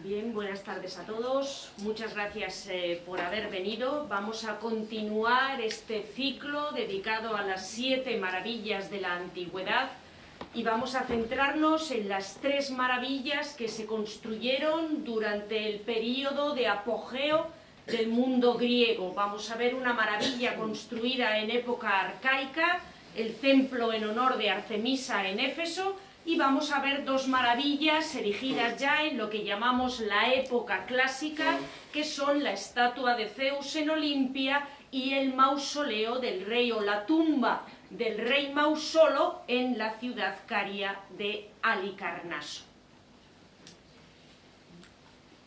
Bien, buenas tardes a todos. Muchas gracias por haber venido. Vamos a continuar este ciclo dedicado a las 7 maravillas de la antigüedad y vamos a centrarnos en las 3 maravillas que se construyeron durante el período de apogeo del mundo griego. Vamos a ver una maravilla construida en época arcaica, el templo en honor de Artemisa en Éfeso, y vamos a ver 2 maravillas erigidas ya en lo que llamamos la época clásica, que son la estatua de Zeus en Olimpia y el mausoleo del rey, o la tumba del rey Mausolo en la ciudad caria de Halicarnaso.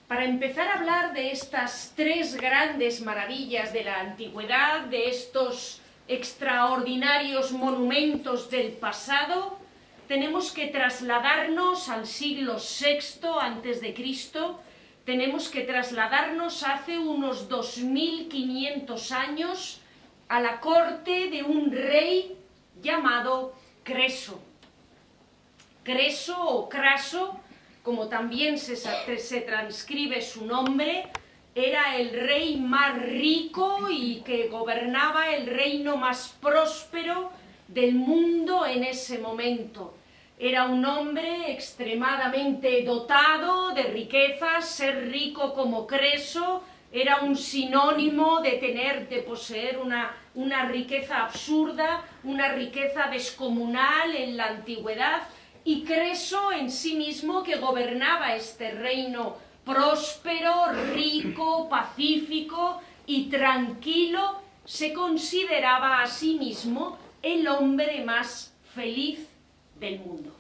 Para empezar a hablar de estas 3 grandes maravillas de la antigüedad, de estos extraordinarios monumentos del pasado, tenemos que trasladarnos al siglo VI a.C., tenemos que trasladarnos hace unos 2500 años a la corte de un rey llamado Creso. Creso o Craso, como también se transcribe su nombre, era el rey más rico y que gobernaba el reino más próspero del mundo en ese momento. Era un hombre extremadamente dotado de riquezas. Ser rico como Creso era un sinónimo de poseer una riqueza absurda, una riqueza descomunal en la antigüedad, y Creso en sí mismo, que gobernaba este reino próspero, rico, pacífico y tranquilo, se consideraba a sí mismo el hombre más feliz del mundo.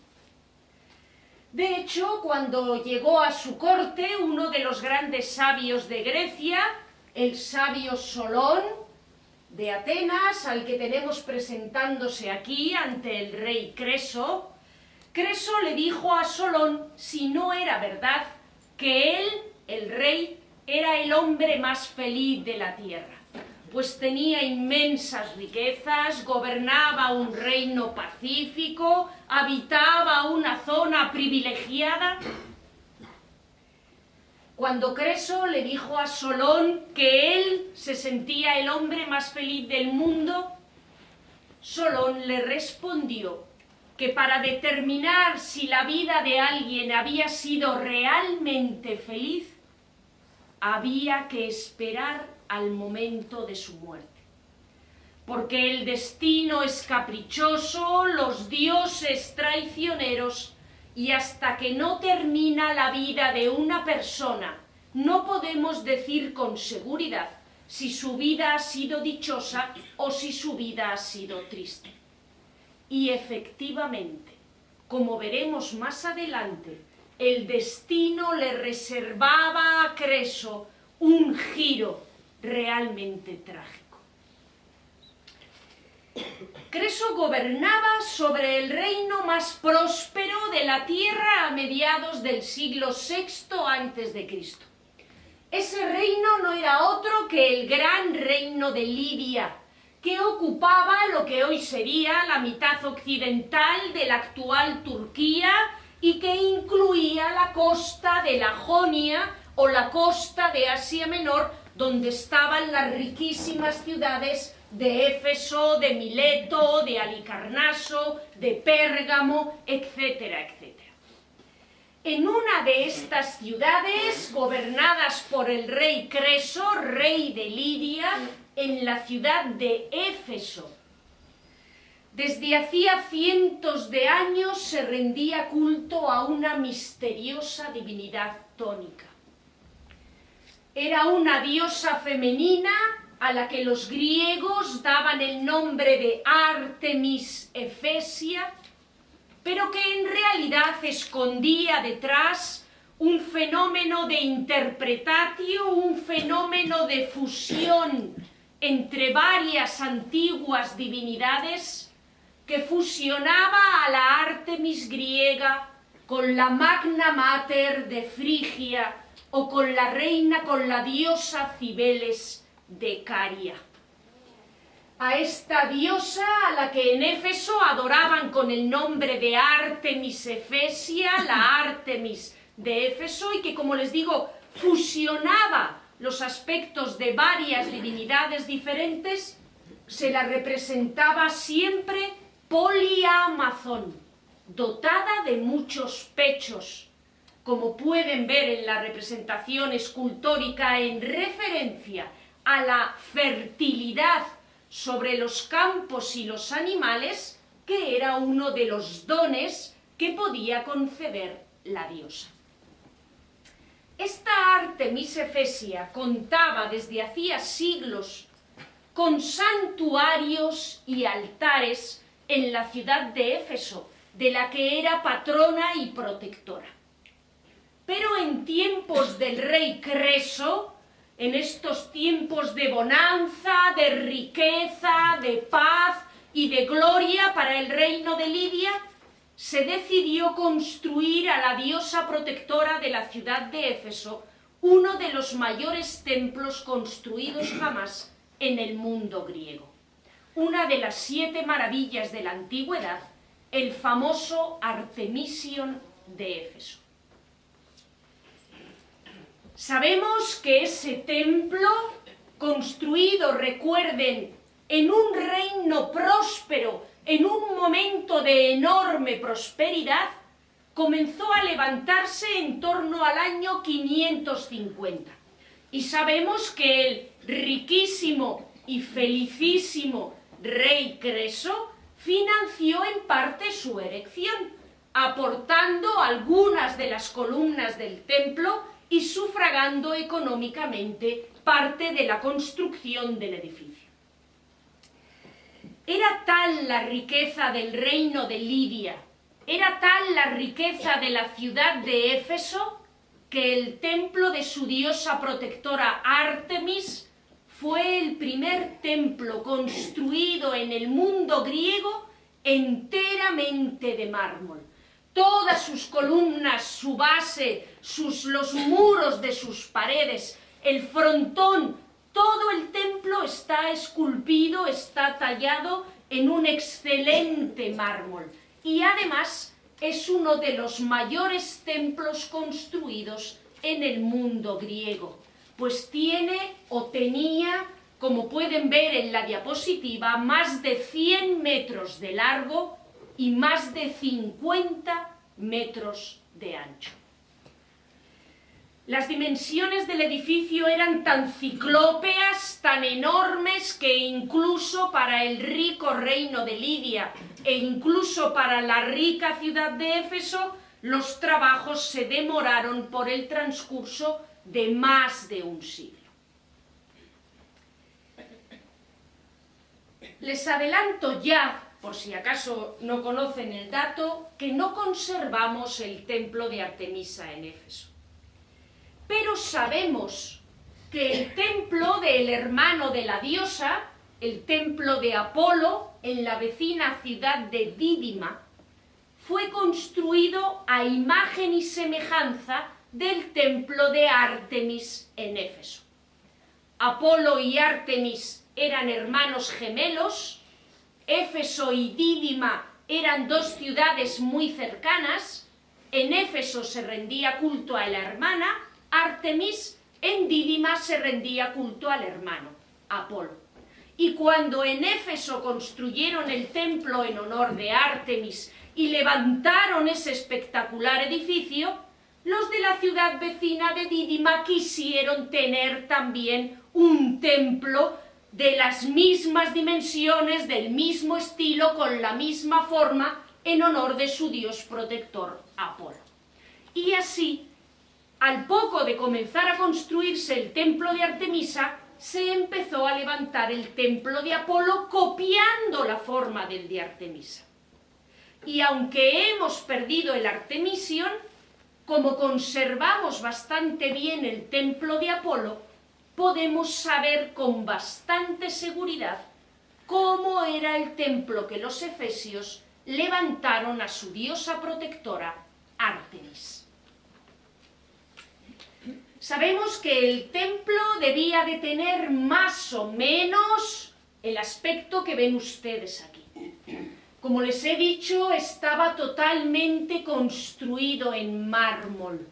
De hecho, cuando llegó a su corte uno de los grandes sabios de Grecia, el sabio Solón de Atenas, al que tenemos presentándose aquí ante el rey Creso, Creso le dijo a Solón si no era verdad que él, el rey, era el hombre más feliz de la tierra, pues tenía inmensas riquezas, gobernaba un reino pacífico, habitaba una zona privilegiada. Cuando Creso le dijo a Solón que él se sentía el hombre más feliz del mundo, Solón le respondió que para determinar si la vida de alguien había sido realmente feliz, había que esperar al momento de su muerte. Porque el destino es caprichoso, los dioses traicioneros, y hasta que no termina la vida de una persona, no podemos decir con seguridad si su vida ha sido dichosa o si su vida ha sido triste. Y efectivamente, como veremos más adelante, el destino le reservaba a Creso un giro realmente trágico. Creso gobernaba sobre el reino más próspero de la tierra a mediados del siglo VI a.C. Ese reino no era otro que el gran reino de Lidia, que ocupaba lo que hoy sería la mitad occidental de la actual Turquía y que incluía la costa de la Jonia o la costa de Asia Menor, donde estaban las riquísimas ciudades de Éfeso, de Mileto, de Halicarnaso, de Pérgamo, etcétera, etcétera. En una de estas ciudades, gobernadas por el rey Creso, rey de Lidia, en la ciudad de Éfeso, desde hacía cientos de años se rendía culto a una misteriosa divinidad tónica. Era una diosa femenina a la que los griegos daban el nombre de Artemis Efesia, pero que en realidad escondía detrás un fenómeno de interpretatio, un fenómeno de fusión entre varias antiguas divinidades que fusionaba a la Artemis griega con la Magna Mater de Frigia o con la diosa Cibeles de Caria. A esta diosa, a la que en Éfeso adoraban con el nombre de Artemis Efesia, la Artemis de Éfeso y que, como les digo, fusionaba los aspectos de varias divinidades diferentes, se la representaba siempre poliamazón, dotada de muchos pechos, como pueden ver en la representación escultórica en referencia a la fertilidad sobre los campos y los animales, que era uno de los dones que podía conceder la diosa. Esta Artemis Efesia contaba desde hacía siglos con santuarios y altares en la ciudad de Éfeso, de la que era patrona y protectora. Pero en tiempos del rey Creso, en estos tiempos de bonanza, de riqueza, de paz y de gloria para el reino de Lidia, se decidió construir a la diosa protectora de la ciudad de Éfeso uno de los mayores templos construidos jamás en el mundo griego. Una de las 7 maravillas de la antigüedad, el famoso Artemision de Éfeso. Sabemos que ese templo, construido, recuerden, en un reino próspero, en un momento de enorme prosperidad, comenzó a levantarse en torno al año 550. Y sabemos que el riquísimo y felicísimo rey Creso financió en parte su erección, aportando algunas de las columnas del templo y sufragando económicamente parte de la construcción del edificio. Era tal la riqueza del reino de Lidia, era tal la riqueza de la ciudad de Éfeso, que el templo de su diosa protectora Artemis fue el primer templo construido en el mundo griego enteramente de mármol. Todas sus columnas, su base, los muros de sus paredes, el frontón, todo el templo está esculpido, está tallado en un excelente mármol. Y además es uno de los mayores templos construidos en el mundo griego, pues tiene o tenía, como pueden ver en la diapositiva, más de 100 metros de largo y más de 50 metros de ancho. Las dimensiones del edificio eran tan ciclópeas, tan enormes, que incluso para el rico reino de Lidia e incluso para la rica ciudad de Éfeso, los trabajos se demoraron por el transcurso de más de un siglo. Les adelanto ya, por si acaso no conocen el dato, que no conservamos el templo de Artemisa en Éfeso. Pero sabemos que el templo del hermano de la diosa, el templo de Apolo, en la vecina ciudad de Dídima, fue construido a imagen y semejanza del templo de Artemis en Éfeso. Apolo y Artemis eran hermanos gemelos, Éfeso y Dídima eran 2 ciudades muy cercanas, en Éfeso se rendía culto a la hermana, Artemis, en Dídima se rendía culto al hermano, Apolo. Y cuando en Éfeso construyeron el templo en honor de Artemis y levantaron ese espectacular edificio, los de la ciudad vecina de Dídima quisieron tener también un templo de las mismas dimensiones, del mismo estilo, con la misma forma, en honor de su dios protector, Apolo. Y así, al poco de comenzar a construirse el templo de Artemisa, se empezó a levantar el templo de Apolo copiando la forma del de Artemisa. Y aunque hemos perdido el Artemision, como conservamos bastante bien el templo de Apolo, podemos saber con bastante seguridad cómo era el templo que los efesios levantaron a su diosa protectora, Artemis. Sabemos que el templo debía de tener más o menos el aspecto que ven ustedes aquí. Como les he dicho, estaba totalmente construido en mármol.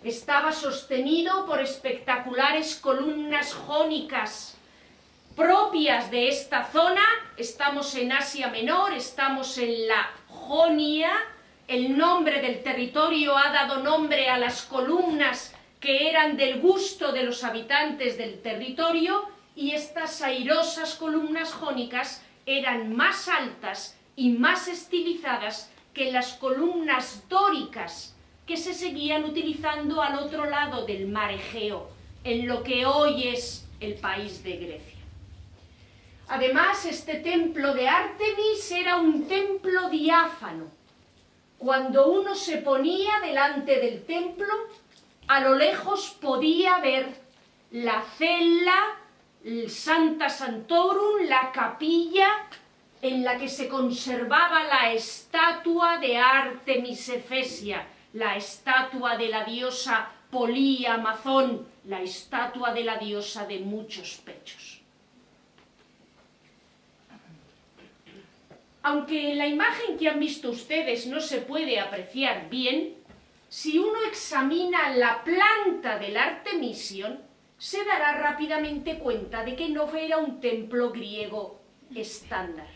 Estaba sostenido por espectaculares columnas jónicas propias de esta zona. Estamos en Asia Menor, estamos en la Jonia. El nombre del territorio ha dado nombre a las columnas que eran del gusto de los habitantes del territorio, y estas airosas columnas jónicas eran más altas y más estilizadas que las columnas dóricas que se seguían utilizando al otro lado del mar Egeo, en lo que hoy es el país de Grecia. Además, este templo de Ártemis era un templo diáfano. Cuando uno se ponía delante del templo, a lo lejos podía ver la cella, el Sancta Sanctorum, la capilla en la que se conservaba la estatua de Ártemis Efesia, la estatua de la diosa Polía Amazón, la estatua de la diosa de muchos pechos. Aunque en la imagen que han visto ustedes no se puede apreciar bien, si uno examina la planta del Artemision, se dará rápidamente cuenta de que no era un templo griego estándar.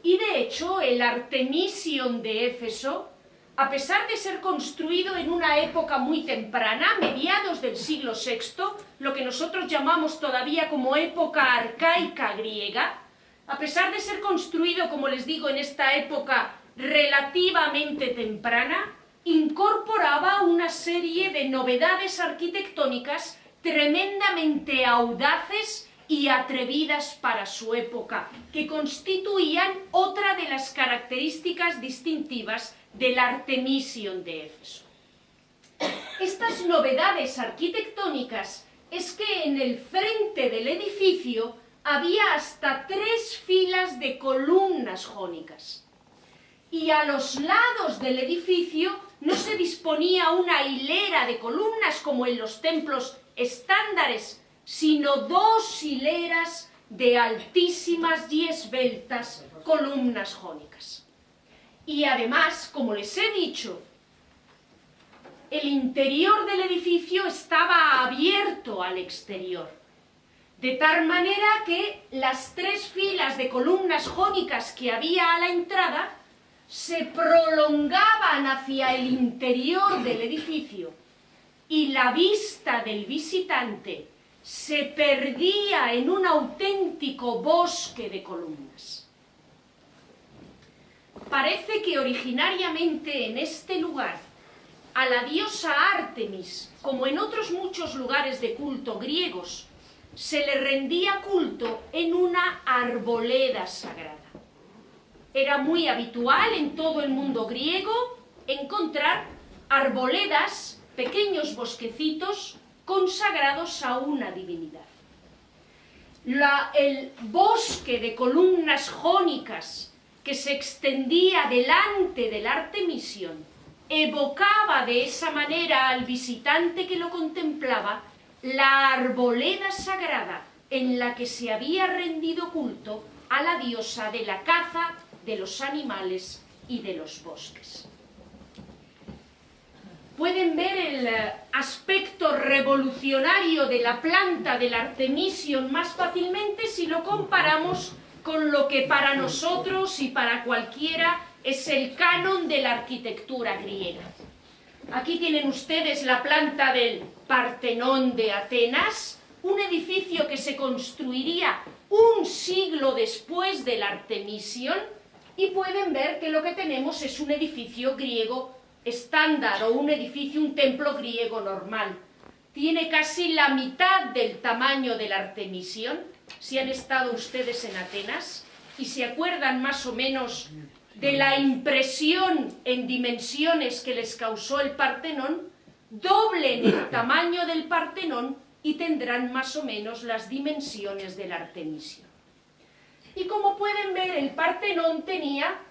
Y de hecho, el Artemision de Éfeso, a pesar de ser construido en una época muy temprana, mediados del siglo VI, lo que nosotros llamamos todavía como época arcaica griega, a pesar de ser construido, como les digo, en esta época relativamente temprana, incorporaba una serie de novedades arquitectónicas tremendamente audaces y atrevidas para su época, que constituían otra de las características distintivas del Artemision de Éfeso. Estas novedades arquitectónicas es que en el frente del edificio había hasta 3 filas de columnas jónicas, y a los lados del edificio no se disponía una hilera de columnas como en los templos estándares, sino 2 hileras de altísimas y esbeltas columnas jónicas. Y además, como les he dicho, el interior del edificio estaba abierto al exterior, de tal manera que las 3 filas de columnas jónicas que había a la entrada se prolongaban hacia el interior del edificio, y la vista del visitante se perdía en un auténtico bosque de columnas. Parece que originariamente en este lugar a la diosa Ártemis, como en otros muchos lugares de culto griegos, se le rendía culto en una arboleda sagrada. Era muy habitual en todo el mundo griego encontrar arboledas, pequeños bosquecitos consagrados a una divinidad. El bosque de columnas jónicas que se extendía delante del Artemision evocaba de esa manera al visitante que lo contemplaba la arboleda sagrada en la que se había rendido culto a la diosa de la caza, de los animales y de los bosques. Pueden ver el aspecto revolucionario de la planta del Artemision más fácilmente si lo comparamos con lo que para nosotros y para cualquiera es el canon de la arquitectura griega. Aquí tienen ustedes la planta del Partenón de Atenas, un edificio que se construiría un siglo después del Artemision, y pueden ver que lo que tenemos es un edificio griego estándar o un templo griego normal. Tiene casi la mitad del tamaño del Artemision. Si han estado ustedes en Atenas y se acuerdan más o menos de la impresión en dimensiones que les causó el Partenón, doblen el tamaño del Partenón y tendrán más o menos las dimensiones del Artemision. Y como pueden ver, el Partenón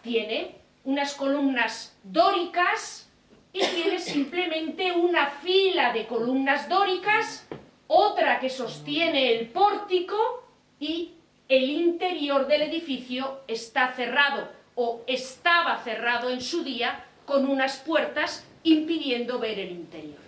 tiene unas columnas dóricas y tiene simplemente una fila de columnas dóricas, otra que sostiene el pórtico, y el interior del edificio está cerrado o estaba cerrado en su día con unas puertas impidiendo ver el interior.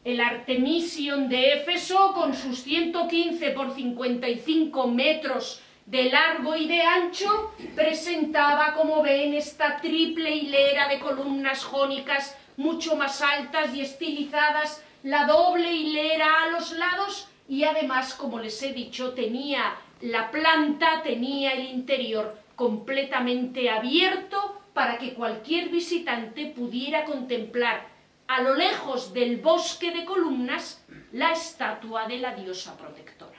El Artemision de Éfeso, con sus 115 por 55 metros de largo y de ancho, presentaba, como ven, esta triple hilera de columnas jónicas mucho más altas y estilizadas, la doble hilera a los lados y además, como les he dicho, tenía la planta, tenía el interior completamente abierto para que cualquier visitante pudiera contemplar a lo lejos del bosque de columnas la estatua de la diosa protectora.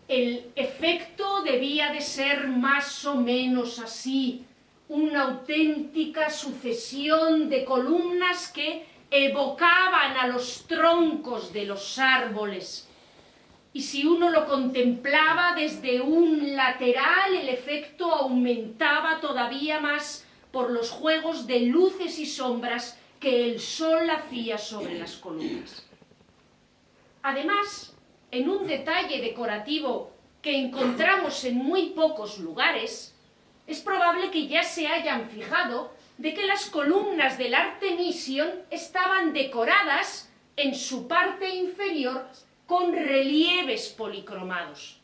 El efecto debía de ser más o menos así, una auténtica sucesión de columnas que evocaban a los troncos de los árboles. Y si uno lo contemplaba desde un lateral, el efecto aumentaba todavía más por los juegos de luces y sombras que el sol hacía sobre las columnas. Además, en un detalle decorativo que encontramos en muy pocos lugares, es probable que ya se hayan fijado de que las columnas del Artemision estaban decoradas en su parte inferior con relieves policromados,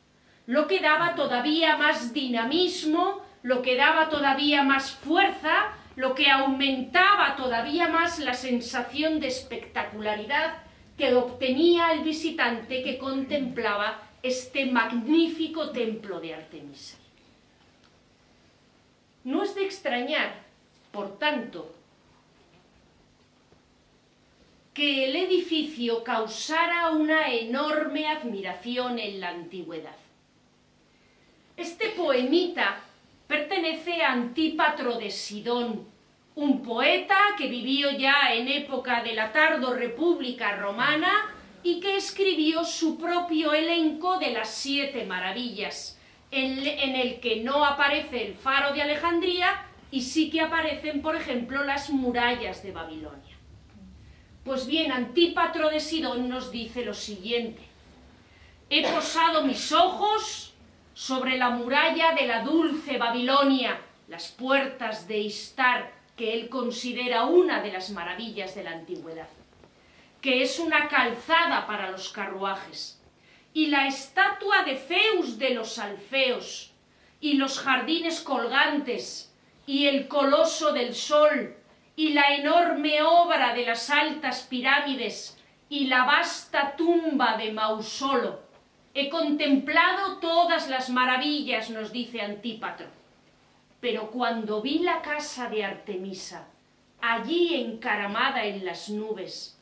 lo que daba todavía más dinamismo, lo que daba todavía más fuerza, lo que aumentaba todavía más la sensación de espectacularidad que obtenía el visitante que contemplaba este magnífico templo de Artemisa. No es de extrañar, por tanto, que el edificio causara una enorme admiración en la antigüedad. Este poemita pertenece a Antípatro de Sidón, un poeta que vivió ya en época de la tardorrepública romana y que escribió su propio elenco de las 7 maravillas, en el que no aparece el faro de Alejandría y sí que aparecen, por ejemplo, las murallas de Babilonia. Pues bien, Antípatro de Sidón nos dice lo siguiente: he posado mis ojos sobre la muralla de la dulce Babilonia, las puertas de Istar, que él considera una de las maravillas de la antigüedad, que es una calzada para los carruajes, y la estatua de Zeus de los Alfeos, y los jardines colgantes, y el coloso del sol, y la enorme obra de las altas pirámides, y la vasta tumba de Mausolo. He contemplado todas las maravillas, nos dice Antípatro, pero cuando vi la casa de Artemisa, allí encaramada en las nubes,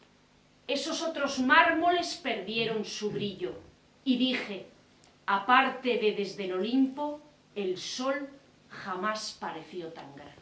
esos otros mármoles perdieron su brillo, y dije, aparte de desde el Olimpo, el sol jamás pareció tan grande.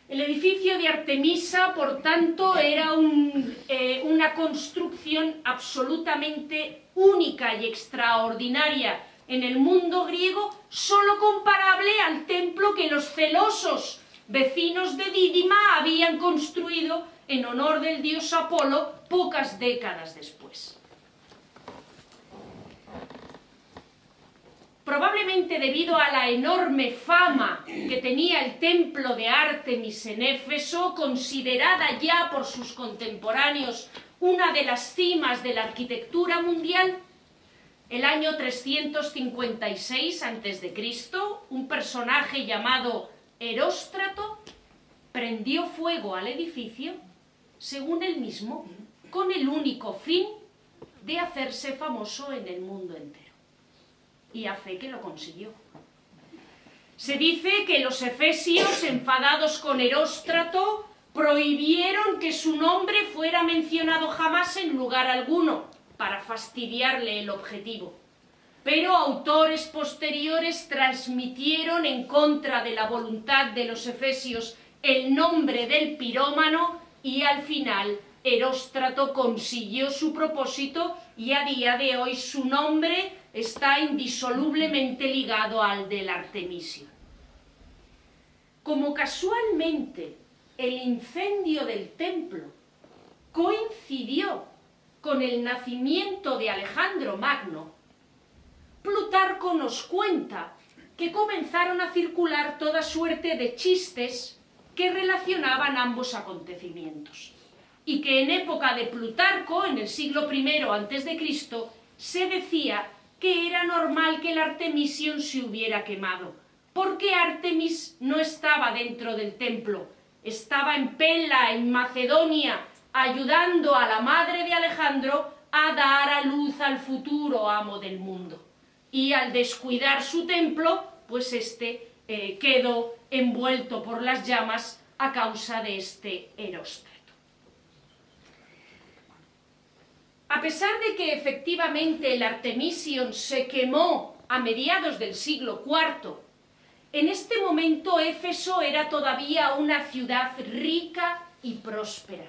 El edificio de Artemisa, por tanto, era una construcción absolutamente única y extraordinaria en el mundo griego, solo comparable al templo que los celosos vecinos de Dídima habían construido en honor del dios Apolo pocas décadas después. Probablemente debido a la enorme fama que tenía el templo de Artemis en Éfeso, considerada ya por sus contemporáneos una de las cimas de la arquitectura mundial, el año 356 a.C., un personaje llamado Eróstrato prendió fuego al edificio, según él mismo, con el único fin de hacerse famoso en el mundo entero. Y a fe que lo consiguió. Se dice que los efesios, enfadados con Eróstrato, prohibieron que su nombre fuera mencionado jamás en lugar alguno, para fastidiarle el objetivo. Pero autores posteriores transmitieron en contra de la voluntad de los efesios el nombre del pirómano y al final Eróstrato consiguió su propósito y a día de hoy su nombre está indisolublemente ligado al del Artemisio. Como casualmente el incendio del templo coincidió con el nacimiento de Alejandro Magno, Plutarco nos cuenta que comenzaron a circular toda suerte de chistes que relacionaban ambos acontecimientos, y que en época de Plutarco, en el siglo I a.C., se decía que era normal que el Artemision se hubiera quemado, porque Artemis no estaba dentro del templo, estaba en Pella, en Macedonia, ayudando a la madre de Alejandro a dar a luz al futuro amo del mundo. Y al descuidar su templo, pues quedó envuelto por las llamas a causa de este Heróstrato. A pesar de que efectivamente el Artemision se quemó a mediados del siglo IV, en este momento Éfeso era todavía una ciudad rica y próspera,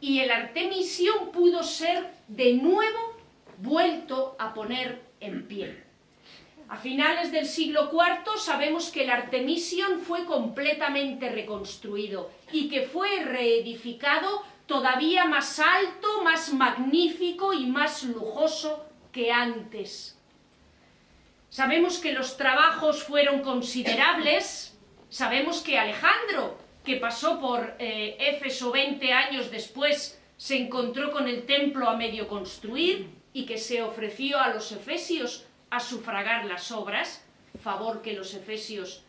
y el Artemision pudo ser de nuevo vuelto a poner en pie. A finales del siglo IV sabemos que el Artemision fue completamente reconstruido y que fue reedificado todavía más alto, más magnífico y más lujoso que antes. Sabemos que los trabajos fueron considerables, sabemos que Alejandro, que pasó por Éfeso 20 años después, se encontró con el templo a medio construir y que se ofreció a los efesios a sufragar las obras, favor que los efesios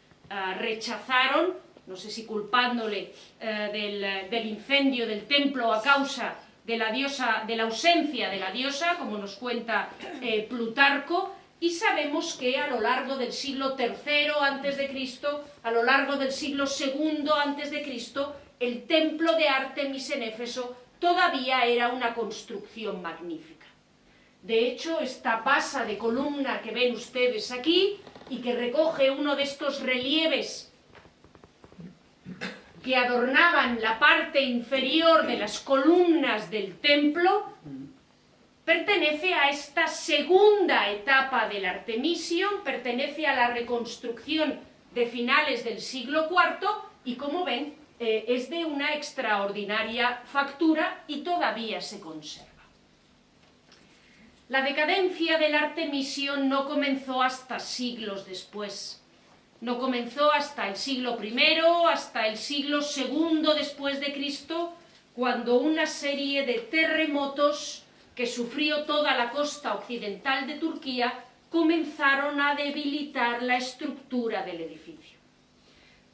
rechazaron, no sé si culpándole del incendio del templo a causa de la ausencia de la diosa, como nos cuenta Plutarco, y sabemos que a lo largo del siglo III a.C., a lo largo del siglo II a.C., el templo de Artemis en Éfeso todavía era una construcción magnífica. De hecho, esta basa de columna que ven ustedes aquí y que recoge uno de estos relieves que adornaban la parte inferior de las columnas del templo, pertenece a esta segunda etapa del Artemision, pertenece a la reconstrucción de finales del siglo IV y, como ven, es de una extraordinaria factura y todavía se conserva. La decadencia del Artemision no comenzó hasta siglos después. No comenzó hasta el siglo I, hasta el siglo II después de Cristo, cuando una serie de terremotos que sufrió toda la costa occidental de Turquía comenzaron a debilitar la estructura del edificio.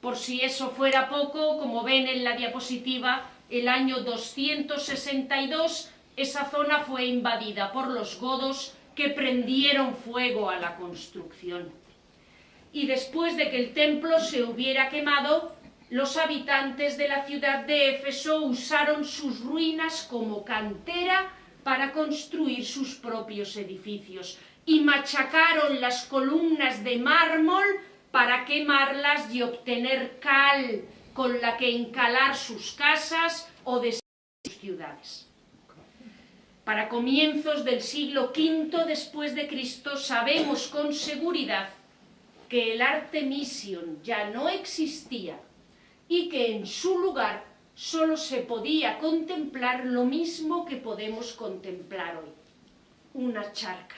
Por si eso fuera poco, como ven en la diapositiva, el año 262 esa zona fue invadida por los godos, que prendieron fuego a la construcción. Y después de que el templo se hubiera quemado, los habitantes de la ciudad de Éfeso usaron sus ruinas como cantera para construir sus propios edificios y machacaron las columnas de mármol para quemarlas y obtener cal con la que encalar sus casas o de sus ciudades. Para comienzos del siglo V después de Cristo sabemos con seguridad que el Artemision ya no existía y que en su lugar solo se podía contemplar lo mismo que podemos contemplar hoy, una charca.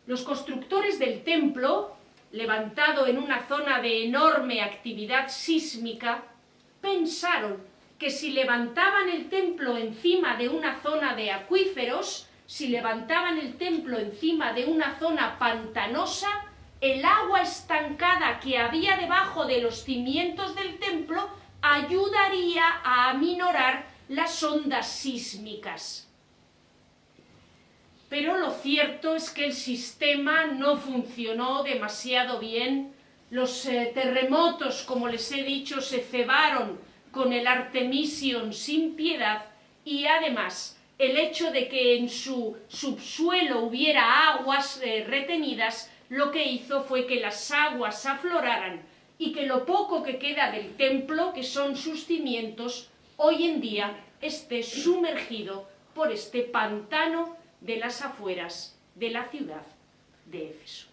Los constructores del templo, levantado en una zona de enorme actividad sísmica, pensaron que si levantaban el templo encima de una zona de acuíferos, si levantaban el templo encima de una zona pantanosa, el agua estancada que había debajo de los cimientos del templo ayudaría a aminorar las ondas sísmicas. Pero lo cierto es que el sistema no funcionó demasiado bien. Los terremotos, como les he dicho, se cebaron con el Artemision sin piedad, y además el hecho de que en su subsuelo hubiera aguas retenidas, lo que hizo fue que las aguas afloraran y que lo poco que queda del templo, que son sus cimientos, hoy en día esté sumergido por este pantano de las afueras de la ciudad de Éfeso.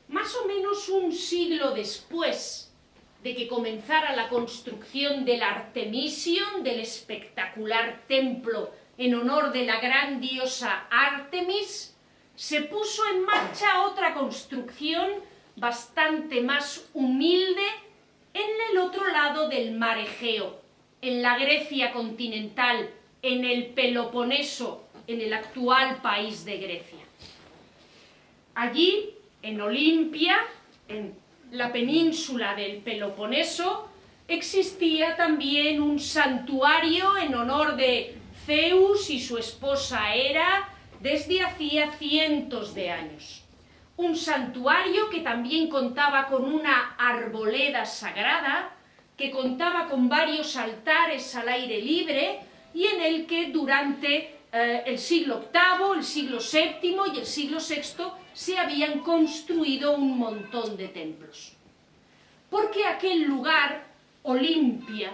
Más o menos un siglo después de que comenzara la construcción del Artemision, del espectacular templo en honor de la gran diosa Ártemis, se puso en marcha otra construcción bastante más humilde en el otro lado del mar Egeo, en la Grecia continental, en el Peloponeso, en el actual país de Grecia. Allí, en Olimpia, en la península del Peloponeso, existía también un santuario en honor de Zeus y su esposa Hera desde hacía cientos de años. Un santuario que también contaba con una arboleda sagrada, que contaba con varios altares al aire libre y en el que durante el siglo VIII, el siglo VII y el siglo VI se habían construido un montón de templos. Porque aquel lugar, Olimpia,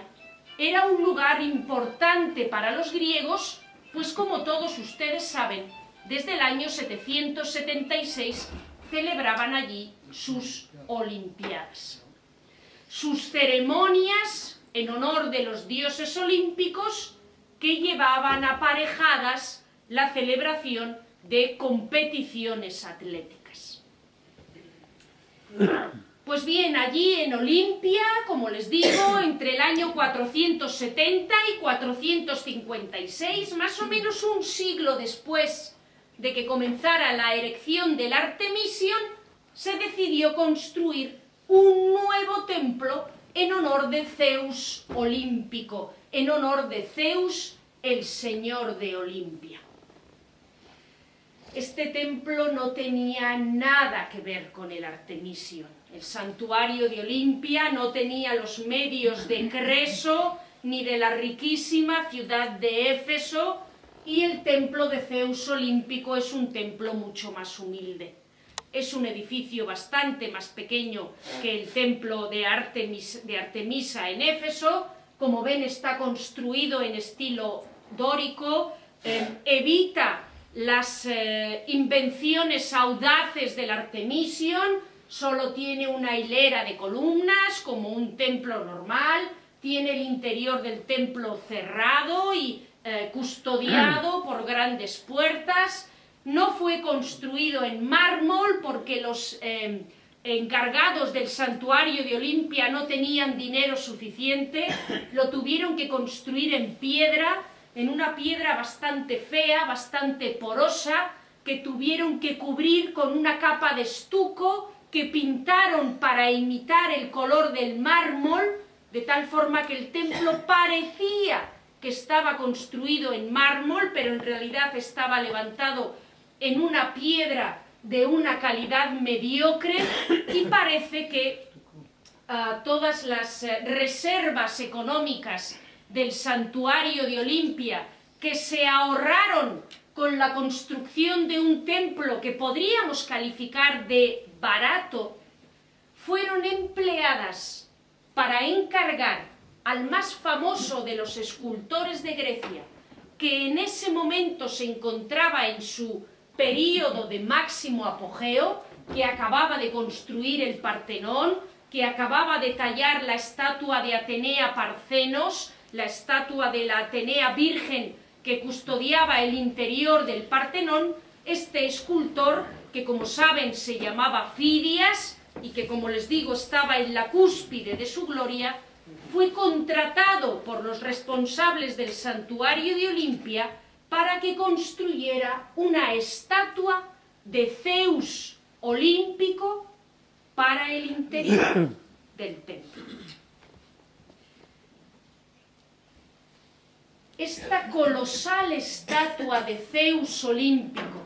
era un lugar importante para los griegos, pues como todos ustedes saben, desde el año 776 celebraban allí sus Olimpiadas. Sus ceremonias en honor de los dioses olímpicos que llevaban aparejadas la celebración de competiciones atléticas. Pues bien, allí en Olimpia, como les digo, entre el año 470 y 456, más o menos un siglo después de que comenzara la erección del Artemision, se decidió construir un nuevo templo en honor de Zeus olímpico, en honor de Zeus, el señor de Olimpia. Este templo no tenía nada que ver con el Artemision. El santuario de Olimpia no tenía los medios de Creso ni de la riquísima ciudad de Éfeso, y el templo de Zeus olímpico es un templo mucho más humilde. Es un edificio bastante más pequeño que el templo de Artemisa en Éfeso. Como ven, está construido en estilo dórico, evita las invenciones audaces del Artemision, solo tiene una hilera de columnas como un templo normal, tiene el interior del templo cerrado y custodiado por grandes puertas. No fue construido en mármol porque los encargados del santuario de Olimpia no tenían dinero suficiente, lo tuvieron que construir en piedra, en una piedra bastante fea, bastante porosa, que tuvieron que cubrir con una capa de estuco que pintaron para imitar el color del mármol, de tal forma que el templo parecía que estaba construido en mármol, pero en realidad estaba levantado en una piedra de una calidad mediocre, y parece que todas las reservas económicas del santuario de Olimpia, que se ahorraron con la construcción de un templo que podríamos calificar de barato, fueron empleadas para encargar al más famoso de los escultores de Grecia, que en ese momento se encontraba en su período de máximo apogeo, que acababa de construir el Partenón, que acababa de tallar la estatua de Atenea Parcenos, la estatua de la Atenea Virgen que custodiaba el interior del Partenón. Este escultor, que como saben se llamaba Fidias y que, como les digo, estaba en la cúspide de su gloria, fue contratado por los responsables del santuario de Olimpia para que construyera una estatua de Zeus olímpico para el interior del templo. Esta colosal estatua de Zeus olímpico,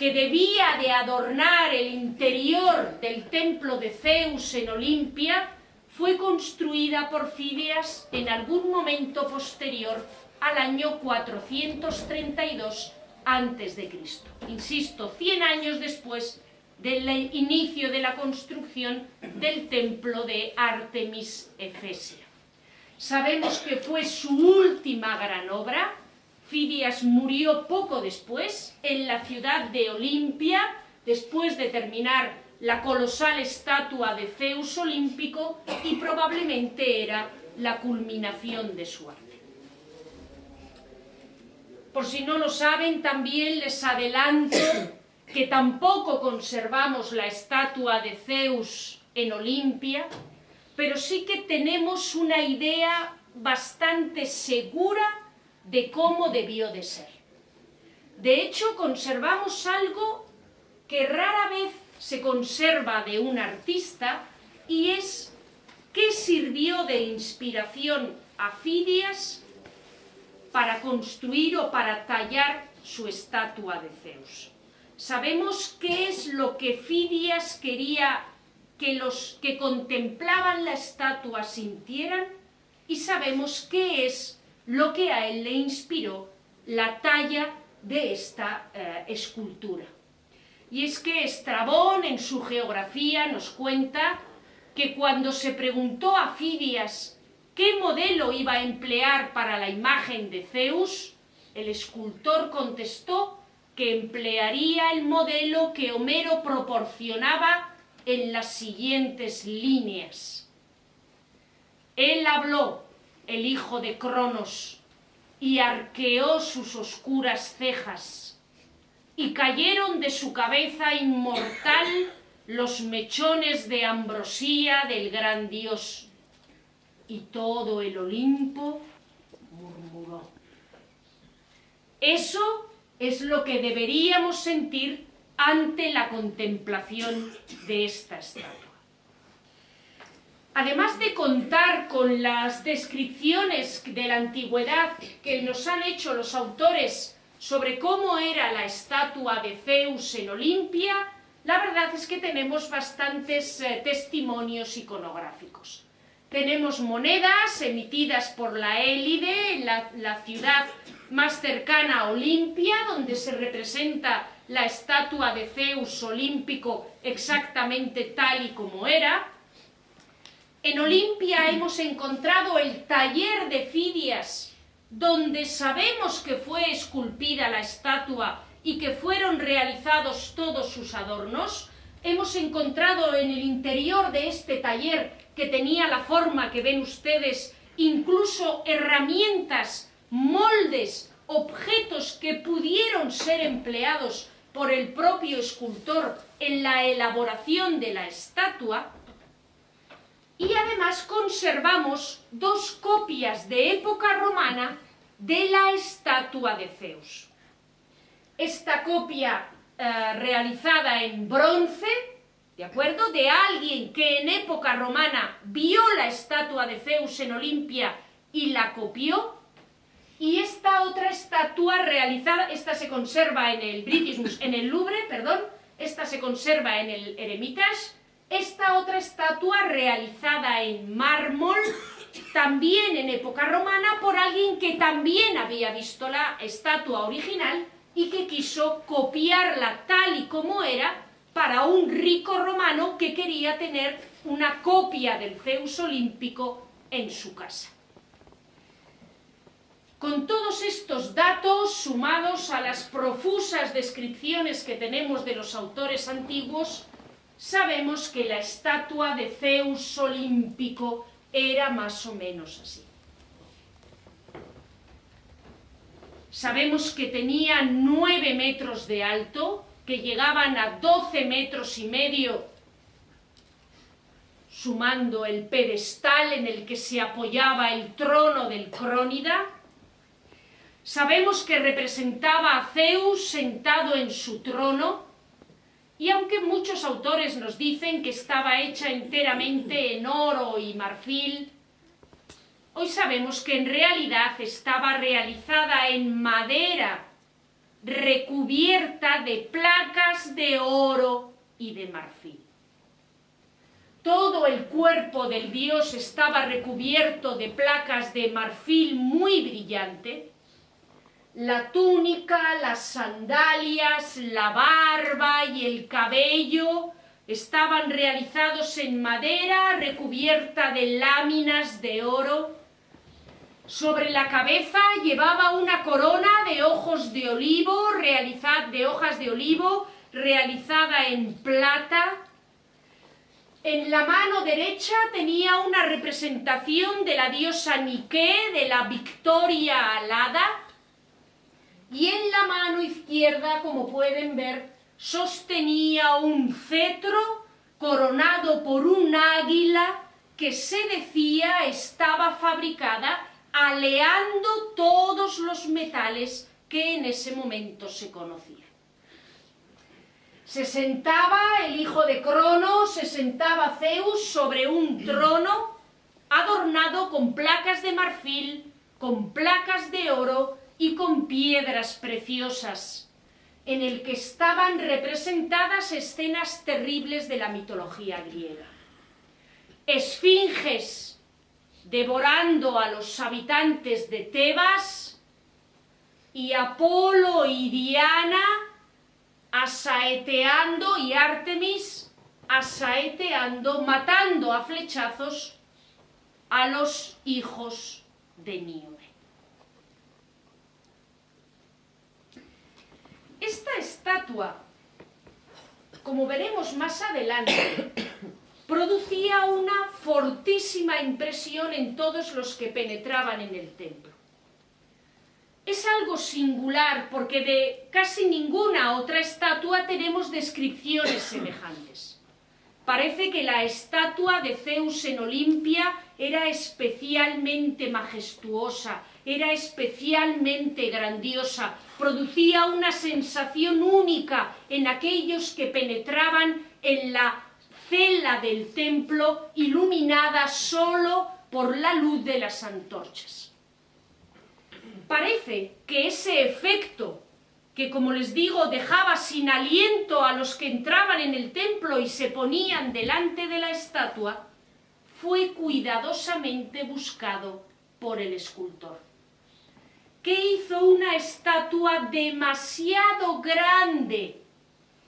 que debía de adornar el interior del templo de Zeus en Olimpia, fue construida por Fidias en algún momento posterior al año 432 a.C. Insisto, 100 años después del inicio de la construcción del templo de Ártemis Efesia. Sabemos que fue su última gran obra. Fidias murió poco después en la ciudad de Olimpia, después de terminar la colosal estatua de Zeus olímpico, y probablemente era la culminación de su arte. Por si no lo saben, también les adelanto que tampoco conservamos la estatua de Zeus en Olimpia, pero sí que tenemos una idea bastante segura de cómo debió de ser. De hecho, conservamos algo que rara vez se conserva de un artista, y es qué sirvió de inspiración a Fidias para construir o para tallar su estatua de Zeus. Sabemos qué es lo que Fidias quería que los que contemplaban la estatua sintieran, y sabemos qué es lo que a él le inspiró la talla de esta escultura. Y es que Estrabón, en su geografía, nos cuenta que cuando se preguntó a Fidias qué modelo iba a emplear para la imagen de Zeus, el escultor contestó que emplearía el modelo que Homero proporcionaba en las siguientes líneas. Él habló, el hijo de Cronos, y arqueó sus oscuras cejas, y cayeron de su cabeza inmortal los mechones de ambrosía del gran dios, y todo el Olimpo murmuró. Eso es lo que deberíamos sentir ante la contemplación de esta estatua. Además de contar con las descripciones de la antigüedad que nos han hecho los autores sobre cómo era la estatua de Zeus en Olimpia, la verdad es que tenemos bastantes testimonios iconográficos. Tenemos monedas emitidas por la Élide en la ciudad más cercana a Olimpia, donde se representa la estatua de Zeus olímpico exactamente tal y como era. En Olimpia hemos encontrado el taller de Fidias, donde sabemos que fue esculpida la estatua y que fueron realizados todos sus adornos. Hemos encontrado en el interior de este taller, que tenía la forma que ven ustedes, incluso herramientas, moldes, objetos que pudieron ser empleados por el propio escultor en la elaboración de la estatua. Y además conservamos dos copias de época romana de la estatua de Zeus. Esta copia realizada en bronce, ¿de acuerdo?, de alguien que en época romana vio la estatua de Zeus en Olimpia y la copió, y esta otra estatua realizada, esta se conserva en el Louvre, esta se conserva en el Hermitage. Esta otra estatua realizada en mármol, también en época romana, por alguien que también había visto la estatua original y que quiso copiarla tal y como era para un rico romano que quería tener una copia del Zeus olímpico en su casa. Con todos estos datos, sumados a las profusas descripciones que tenemos de los autores antiguos, sabemos que la estatua de Zeus olímpico era más o menos así. Sabemos que tenía 9 metros de alto, que llegaban a 12 metros y medio, sumando el pedestal en el que se apoyaba el trono del Crónida. Sabemos que representaba a Zeus sentado en su trono, y aunque muchos autores nos dicen que estaba hecha enteramente en oro y marfil, hoy sabemos que en realidad estaba realizada en madera, recubierta de placas de oro y de marfil. Todo el cuerpo del dios estaba recubierto de placas de marfil muy brillante. La túnica, las sandalias, la barba y el cabello estaban realizados en madera recubierta de láminas de oro. Sobre la cabeza llevaba una corona de hojas de olivo realizada en plata. En la mano derecha tenía una representación de la diosa Nike, de la Victoria alada. y en la mano izquierda, como pueden ver, sostenía un cetro coronado por un águila que se decía estaba fabricada aleando todos los metales que en ese momento se conocían. Se sentaba el hijo de Crono, se sentaba Zeus sobre un trono adornado con placas de marfil, con placas de oro y con piedras preciosas, en el que estaban representadas escenas terribles de la mitología griega. Esfinges devorando a los habitantes de Tebas y Apolo y Diana asaeteando, y Ártemis asaeteando, matando a flechazos a los hijos de Níobe. Esta estatua, como veremos más adelante, producía una fortísima impresión en todos los que penetraban en el templo. Es algo singular porque de casi ninguna otra estatua tenemos descripciones semejantes. Parece que la estatua de Zeus en Olimpia era especialmente majestuosa, era especialmente grandiosa, producía una sensación única en aquellos que penetraban en la cela del templo iluminada solo por la luz de las antorchas. Parece que ese efecto, que como les digo dejaba sin aliento a los que entraban en el templo y se ponían delante de la estatua, fue cuidadosamente buscado por el escultor, que hizo una estatua demasiado grande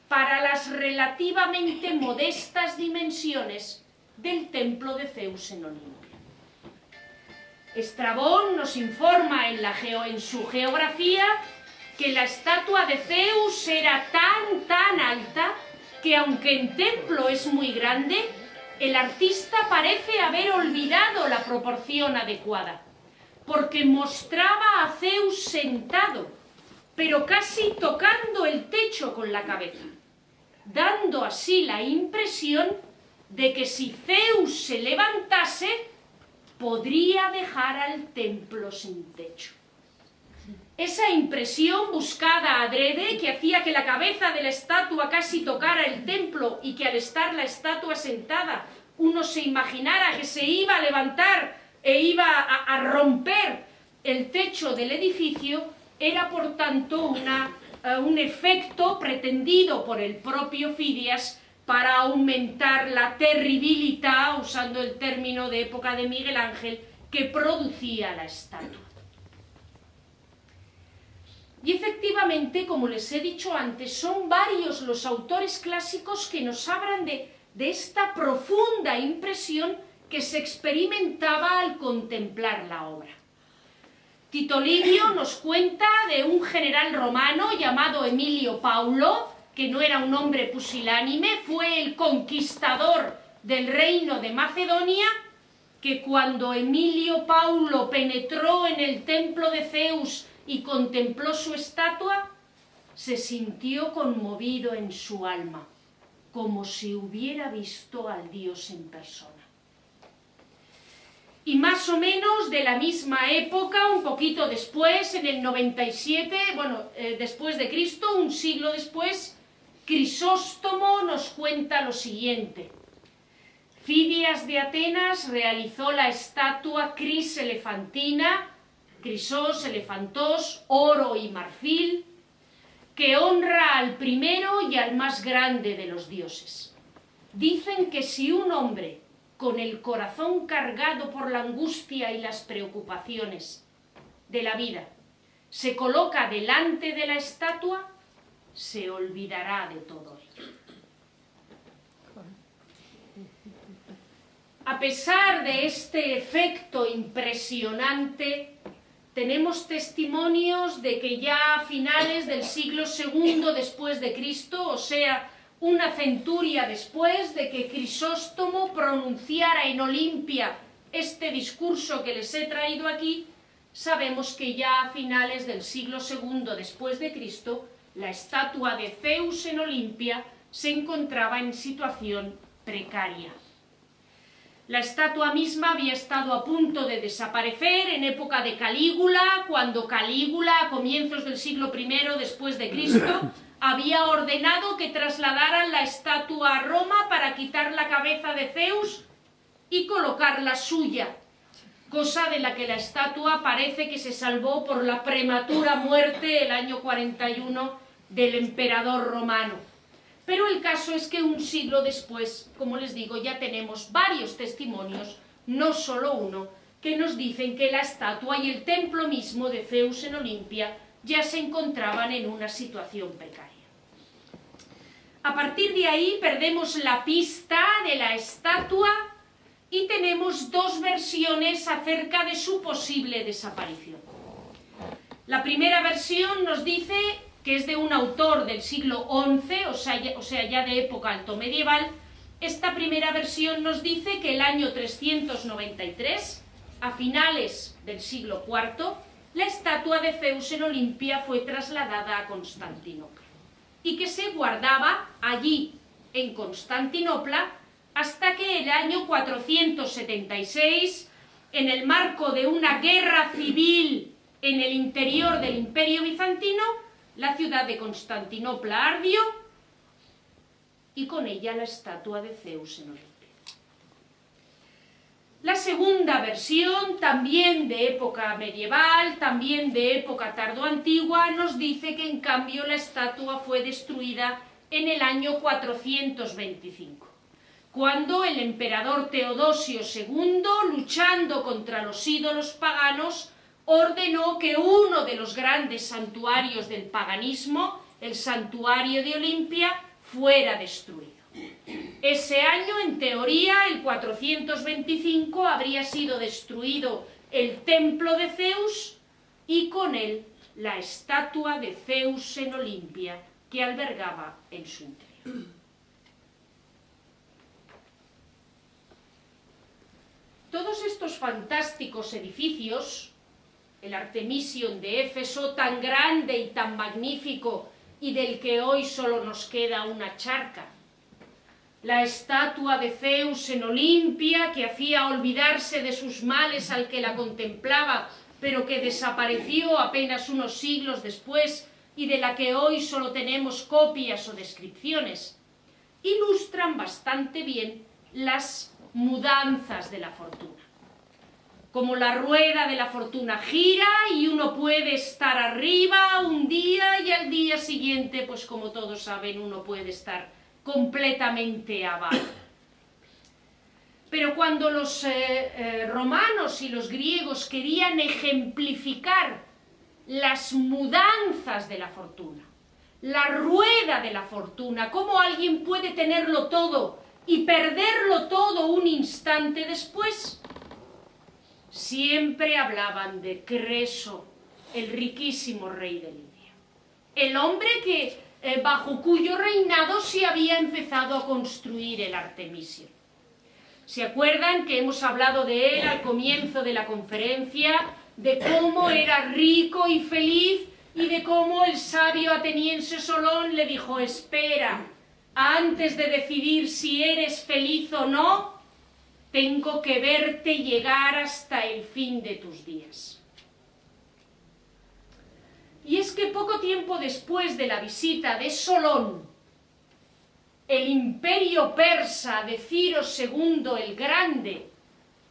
para las relativamente modestas dimensiones del templo de Zeus en Olimpia. Estrabón nos informa en su geografía que la estatua de Zeus era tan alta que aunque el templo es muy grande, el artista parece haber olvidado la proporción adecuada, porque mostraba a Zeus sentado, pero casi tocando el techo con la cabeza, dando así la impresión de que si Zeus se levantase, podría dejar al templo sin techo. Esa impresión buscada adrede, que hacía que la cabeza de la estatua casi tocara el templo y que al estar la estatua sentada uno se imaginara que se iba a levantar e iba a romper el techo del edificio, era por tanto un efecto pretendido por el propio Fidias para aumentar la terribilidad, usando el término de época de Miguel Ángel, que producía la estatua. Y efectivamente, como les he dicho antes, son varios los autores clásicos que nos hablan de esta profunda impresión que se experimentaba al contemplar la obra. Tito Livio nos cuenta de un general romano llamado Emilio Paulo, que no era un hombre pusilánime, fue el conquistador del reino de Macedonia, que cuando Emilio Paulo penetró en el templo de Zeus y contempló su estatua, se sintió conmovido en su alma, como si hubiera visto al Dios en persona. Y más o menos de la misma época, un poquito después, en el 97, después de Cristo, un siglo después, Crisóstomo nos cuenta lo siguiente. Fidias de Atenas realizó la estatua Cris Elefantina, Crisós, elefantos, oro y marfil, que honra al primero y al más grande de los dioses. Dicen que si un hombre, con el corazón cargado por la angustia y las preocupaciones de la vida, se coloca delante de la estatua, se olvidará de todo ello. A pesar de este efecto impresionante, tenemos testimonios de que ya a finales del siglo II después de Cristo, o sea, una centuria después de que Crisóstomo pronunciara en Olimpia este discurso que les he traído aquí, sabemos que ya a finales del siglo II después de Cristo, la estatua de Zeus en Olimpia se encontraba en situación precaria. La estatua misma había estado a punto de desaparecer en época de Calígula, cuando Calígula, a comienzos del siglo I después de Cristo, había ordenado que trasladaran la estatua a Roma para quitar la cabeza de Zeus y colocar la suya, cosa de la que la estatua parece que se salvó por la prematura muerte el año 41 del emperador romano. Pero el caso es que un siglo después, como les digo, ya tenemos varios testimonios, no solo uno, que nos dicen que la estatua y el templo mismo de Zeus en Olimpia ya se encontraban en una situación precaria. A partir de ahí perdemos la pista de la estatua y tenemos dos versiones acerca de su posible desaparición. La primera versión nos dice que es de un autor del siglo XI, o sea, ya de época altomedieval. Esta primera versión nos dice que el año 393, a finales del siglo IV, la estatua de Zeus en Olimpia fue trasladada a Constantinopla y que se guardaba allí, en Constantinopla, hasta que el año 476, en el marco de una guerra civil en el interior del Imperio Bizantino, la ciudad de Constantinopla ardió y con ella la estatua de Zeus en Olimpia. La segunda versión, también de época medieval, también de época tardoantigua, nos dice que en cambio la estatua fue destruida en el año 425, cuando el emperador Teodosio II, luchando contra los ídolos paganos, ordenó que uno de los grandes santuarios del paganismo, el santuario de Olimpia, fuera destruido. Ese año, en teoría, el 425, habría sido destruido el templo de Zeus y con él la estatua de Zeus en Olimpia que albergaba en su interior. Todos estos fantásticos edificios, el Artemision de Éfeso, tan grande y tan magnífico y del que hoy solo nos queda una charca, la estatua de Zeus en Olimpia, que hacía olvidarse de sus males al que la contemplaba, pero que desapareció apenas unos siglos después y de la que hoy solo tenemos copias o descripciones, ilustran bastante bien las mudanzas de la fortuna. Como la rueda de la fortuna gira y uno puede estar arriba un día y al día siguiente, pues como todos saben, uno puede estar completamente abajo. Pero cuando los romanos y los griegos querían ejemplificar las mudanzas de la fortuna, la rueda de la fortuna, cómo alguien puede tenerlo todo y perderlo todo un instante después, siempre hablaban de Creso, el riquísimo rey de Lidia, el hombre bajo cuyo reinado se había empezado a construir el Artemision. ¿Se acuerdan que hemos hablado de él al comienzo de la conferencia, de cómo era rico y feliz y de cómo el sabio ateniense Solón le dijo: espera, antes de decidir si eres feliz o no, tengo que verte llegar hasta el fin de tus días. Y es que poco tiempo después de la visita de Solón, el imperio persa de Ciro II el Grande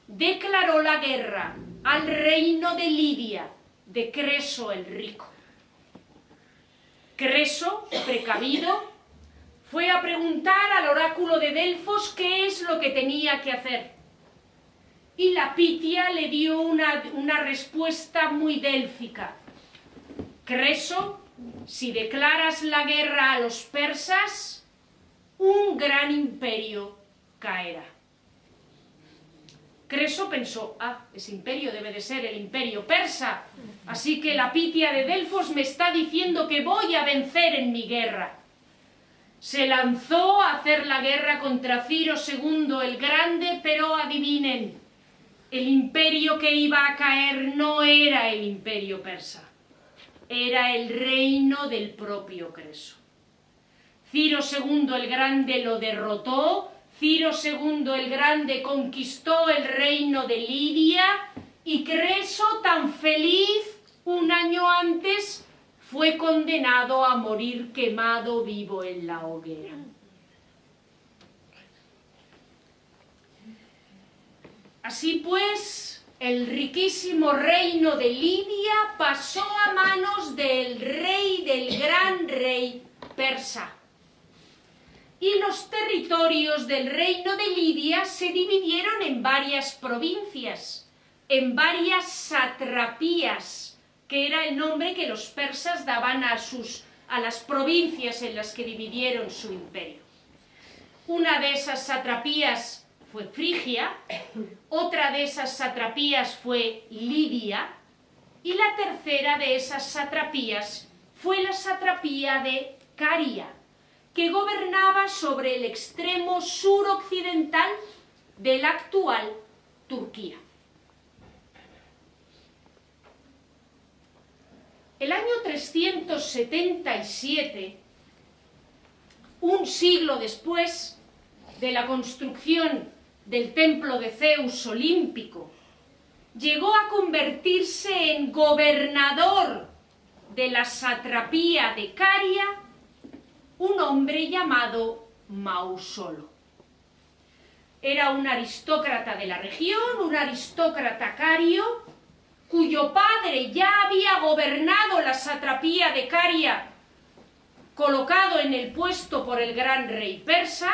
declaró la guerra al reino de Lidia, de Creso el Rico. Creso, precavido, fue a preguntar al oráculo de Delfos qué es lo que tenía que hacer. Y la Pitia le dio una respuesta muy délfica. Creso, si declaras la guerra a los persas, un gran imperio caerá. Creso pensó: ese imperio debe de ser el imperio persa, así que la Pitia de Delfos me está diciendo que voy a vencer en mi guerra. Se lanzó a hacer la guerra contra Ciro II el Grande, pero adivinen, El imperio que iba a caer no era el imperio persa, era el reino del propio Creso. Ciro II el Grande lo derrotó, Ciro II el Grande conquistó el reino de Lidia y Creso, tan feliz, un año antes fue condenado a morir quemado vivo en la hoguera. Así pues, el riquísimo reino de Lidia pasó a manos del gran rey persa. Y los territorios del reino de Lidia se dividieron en varias provincias, en varias satrapías, que era el nombre que los persas daban a las provincias en las que dividieron su imperio. Una de esas satrapías fue Frigia, otra de esas satrapías fue Lidia, y la tercera de esas satrapías fue la satrapía de Caria, que gobernaba sobre el extremo suroccidental de la actual Turquía. El año 377, un siglo después de la construcción del templo de Zeus olímpico, llegó a convertirse en gobernador de la satrapía de Caria un hombre llamado Mausolo. Era un aristócrata de la región, un aristócrata cario, cuyo padre ya había gobernado la satrapía de Caria, colocado en el puesto por el gran rey persa,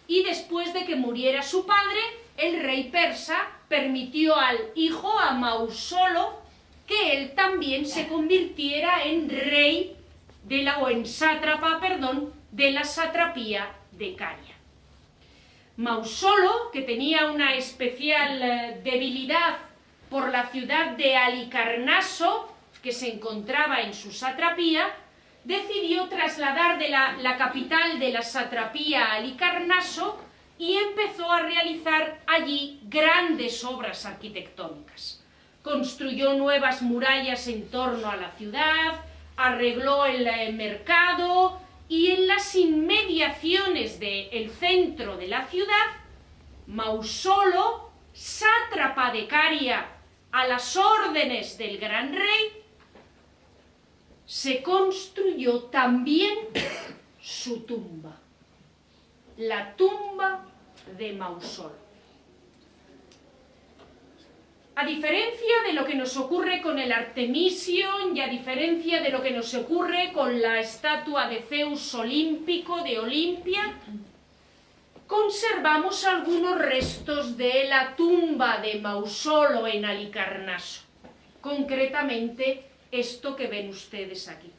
y después de que muriera su padre, el rey persa permitió al hijo, a Mausolo, que él también se convirtiera en rey en sátrapa, de la satrapía de Caria. Mausolo, que tenía una especial debilidad por la ciudad de Halicarnaso, que se encontraba en su satrapía, decidió trasladar la capital de la satrapía a Halicarnaso y empezó a realizar allí grandes obras arquitectónicas. Construyó nuevas murallas en torno a la ciudad, arregló el mercado y en las inmediaciones del centro de la ciudad, Mausolo, sátrapa de Caria a las órdenes del gran rey, se construyó también su tumba, la tumba de Mausolo. A diferencia de lo que nos ocurre con el Artemision y a diferencia de lo que nos ocurre con la estatua de Zeus olímpico de Olimpia, conservamos algunos restos de la tumba de Mausolo en Halicarnaso, concretamente esto que ven ustedes aquí.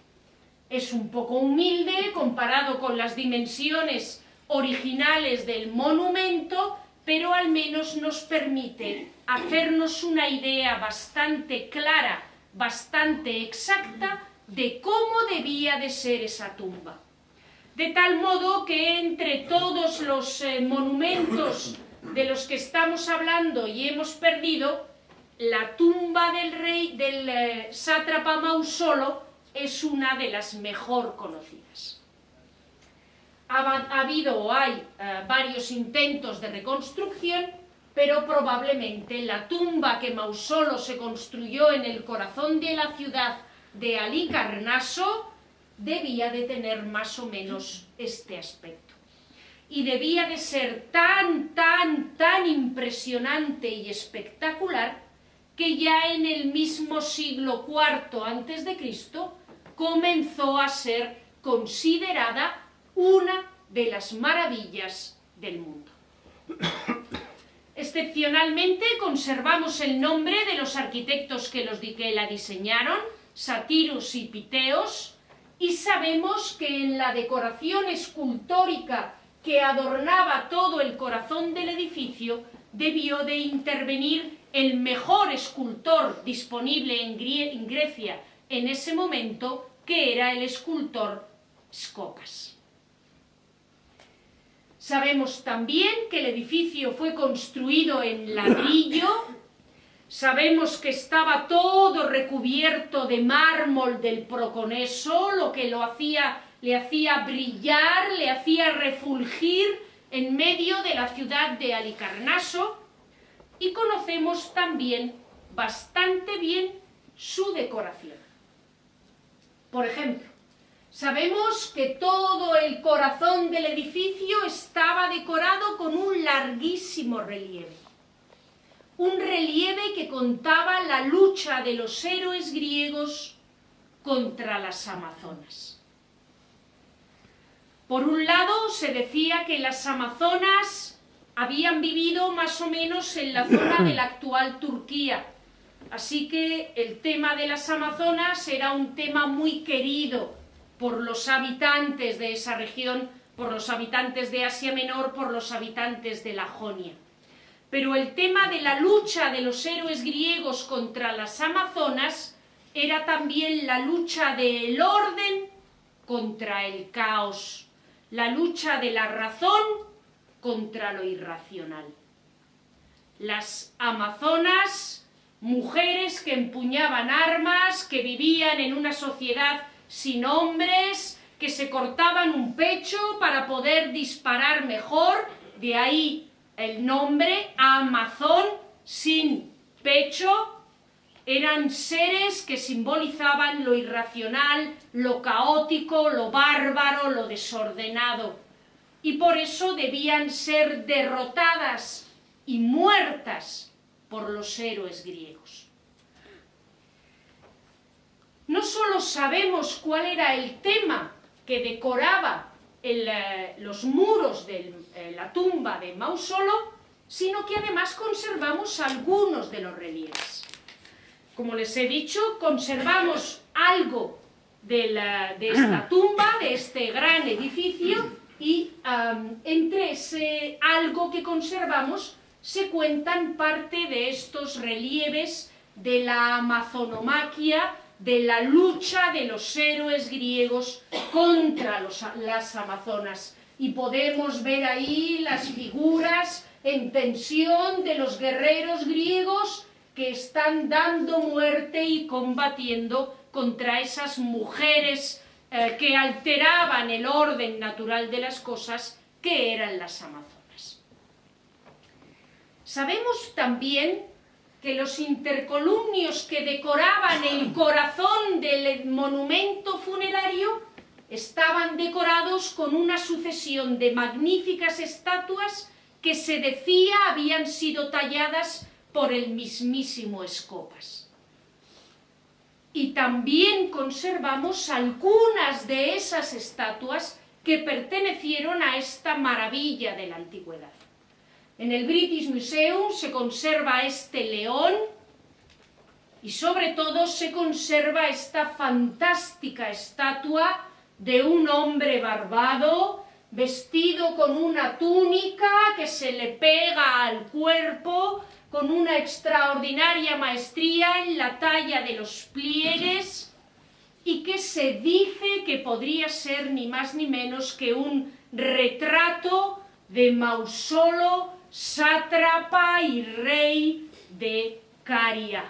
Es un poco humilde comparado con las dimensiones originales del monumento, pero al menos nos permite hacernos una idea bastante clara, bastante exacta de cómo debía de ser esa tumba. De tal modo que entre todos los monumentos de los que estamos hablando y hemos perdido, la tumba del sátrapa Mausolo es una de las mejor conocidas. Ha habido o hay varios intentos de reconstrucción, pero probablemente la tumba que Mausolo se construyó en el corazón de la ciudad de Halicarnaso debía de tener más o menos este aspecto. Y debía de ser tan impresionante y espectacular que ya en el mismo siglo IV a.C. comenzó a ser considerada una de las maravillas del mundo. Excepcionalmente conservamos el nombre de los arquitectos que la diseñaron, Satyrus y Piteos, y sabemos que en la decoración escultórica que adornaba todo el corazón del edificio debió de intervenir el mejor escultor disponible en Grecia en ese momento, que era el escultor Skokas. Sabemos también que el edificio fue construido en ladrillo Sabemos que estaba todo recubierto de mármol del Proconneso, lo que le hacía brillar, le hacía refulgir en medio de la ciudad de Halicarnaso, y conocemos también bastante bien su decoración. Por ejemplo, sabemos que todo el corazón del edificio estaba decorado con un larguísimo relieve. Un relieve que contaba la lucha de los héroes griegos contra las amazonas. Por un lado, se decía que las amazonas habían vivido más o menos en la zona de la actual Turquía, así que el tema de las amazonas era un tema muy querido por los habitantes de esa región, por los habitantes de Asia Menor, por los habitantes de la Jonia. Pero el tema de la lucha de los héroes griegos contra las amazonas era también la lucha del orden contra el caos, la lucha de la razón contra lo irracional. Las amazonas, mujeres que empuñaban armas, que vivían en una sociedad sin hombres, que se cortaban un pecho para poder disparar mejor, de ahí el nombre Amazón, sin pecho. Eran seres que simbolizaban lo irracional, lo caótico, lo bárbaro, lo desordenado, y por eso debían ser derrotadas y muertas por los héroes griegos. No solo sabemos cuál era el tema que decoraba los muros de la tumba de Mausolo, sino que además conservamos algunos de los relieves. Como les he dicho, conservamos algo de esta tumba, de este gran edificio, y entre ese algo que conservamos se cuentan parte de estos relieves de la amazonomaquia, de la lucha de los héroes griegos contra las amazonas. Y podemos ver ahí las figuras en tensión de los guerreros griegos que están dando muerte y combatiendo contra esas mujeres que alteraban el orden natural de las cosas, que eran las amazonas. Sabemos también que los intercolumnios que decoraban el corazón del monumento funerario estaban decorados con una sucesión de magníficas estatuas que se decía habían sido talladas por el mismísimo Escopas. Y también conservamos algunas de esas estatuas que pertenecieron a esta maravilla de la antigüedad. En el British Museum se conserva este león y sobre todo se conserva esta fantástica estatua de un hombre barbado, vestido con una túnica que se le pega al cuerpo, con una extraordinaria maestría en la talla de los pliegues, y que se dice que podría ser ni más ni menos que un retrato de Mausolo, sátrapa y rey de Caria.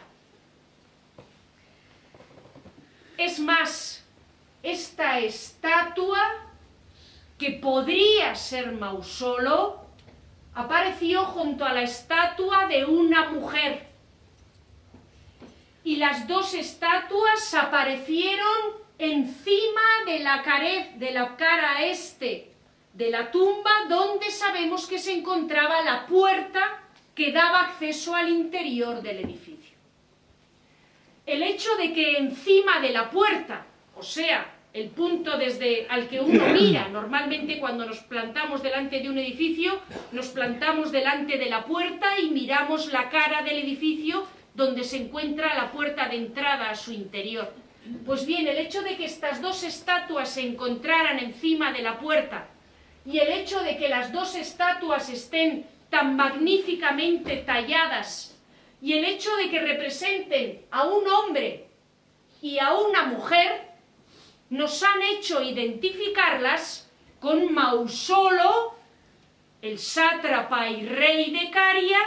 Es más, esta estatua, que podría ser Mausolo, apareció junto a la estatua de una mujer, y las dos estatuas aparecieron encima de la cara este de la tumba, donde sabemos que se encontraba la puerta que daba acceso al interior del edificio. El hecho de que encima de la puerta, o sea, el punto desde al que uno mira, normalmente cuando nos plantamos delante de un edificio, nos plantamos delante de la puerta y miramos la cara del edificio donde se encuentra la puerta de entrada a su interior. Pues bien, el hecho de que estas dos estatuas se encontraran encima de la puerta y el hecho de que las dos estatuas estén tan magníficamente talladas y el hecho de que representen a un hombre y a una mujer, nos han hecho identificarlas con Mausolo, el sátrapa y rey de Caria,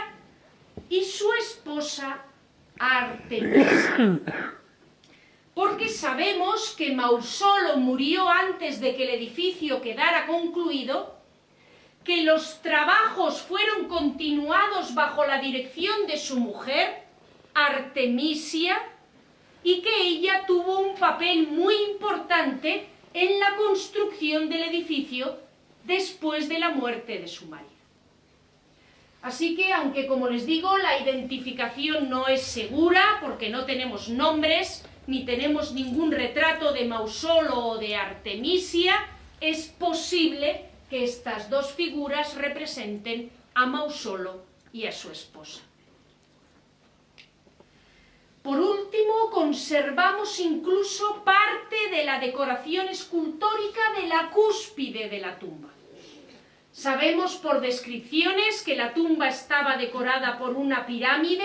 y su esposa Artemisia. Porque sabemos que Mausolo murió antes de que el edificio quedara concluido, que los trabajos fueron continuados bajo la dirección de su mujer, Artemisia, y que ella tuvo un papel muy importante en la construcción del edificio después de la muerte de su marido. Así que, aunque como les digo, la identificación no es segura, porque no tenemos nombres, ni tenemos ningún retrato de Mausolo o de Artemisia, es posible que estas dos figuras representen a Mausolo y a su esposa. Por último, conservamos incluso parte de la decoración escultórica de la cúspide de la tumba. Sabemos por descripciones que la tumba estaba decorada por una pirámide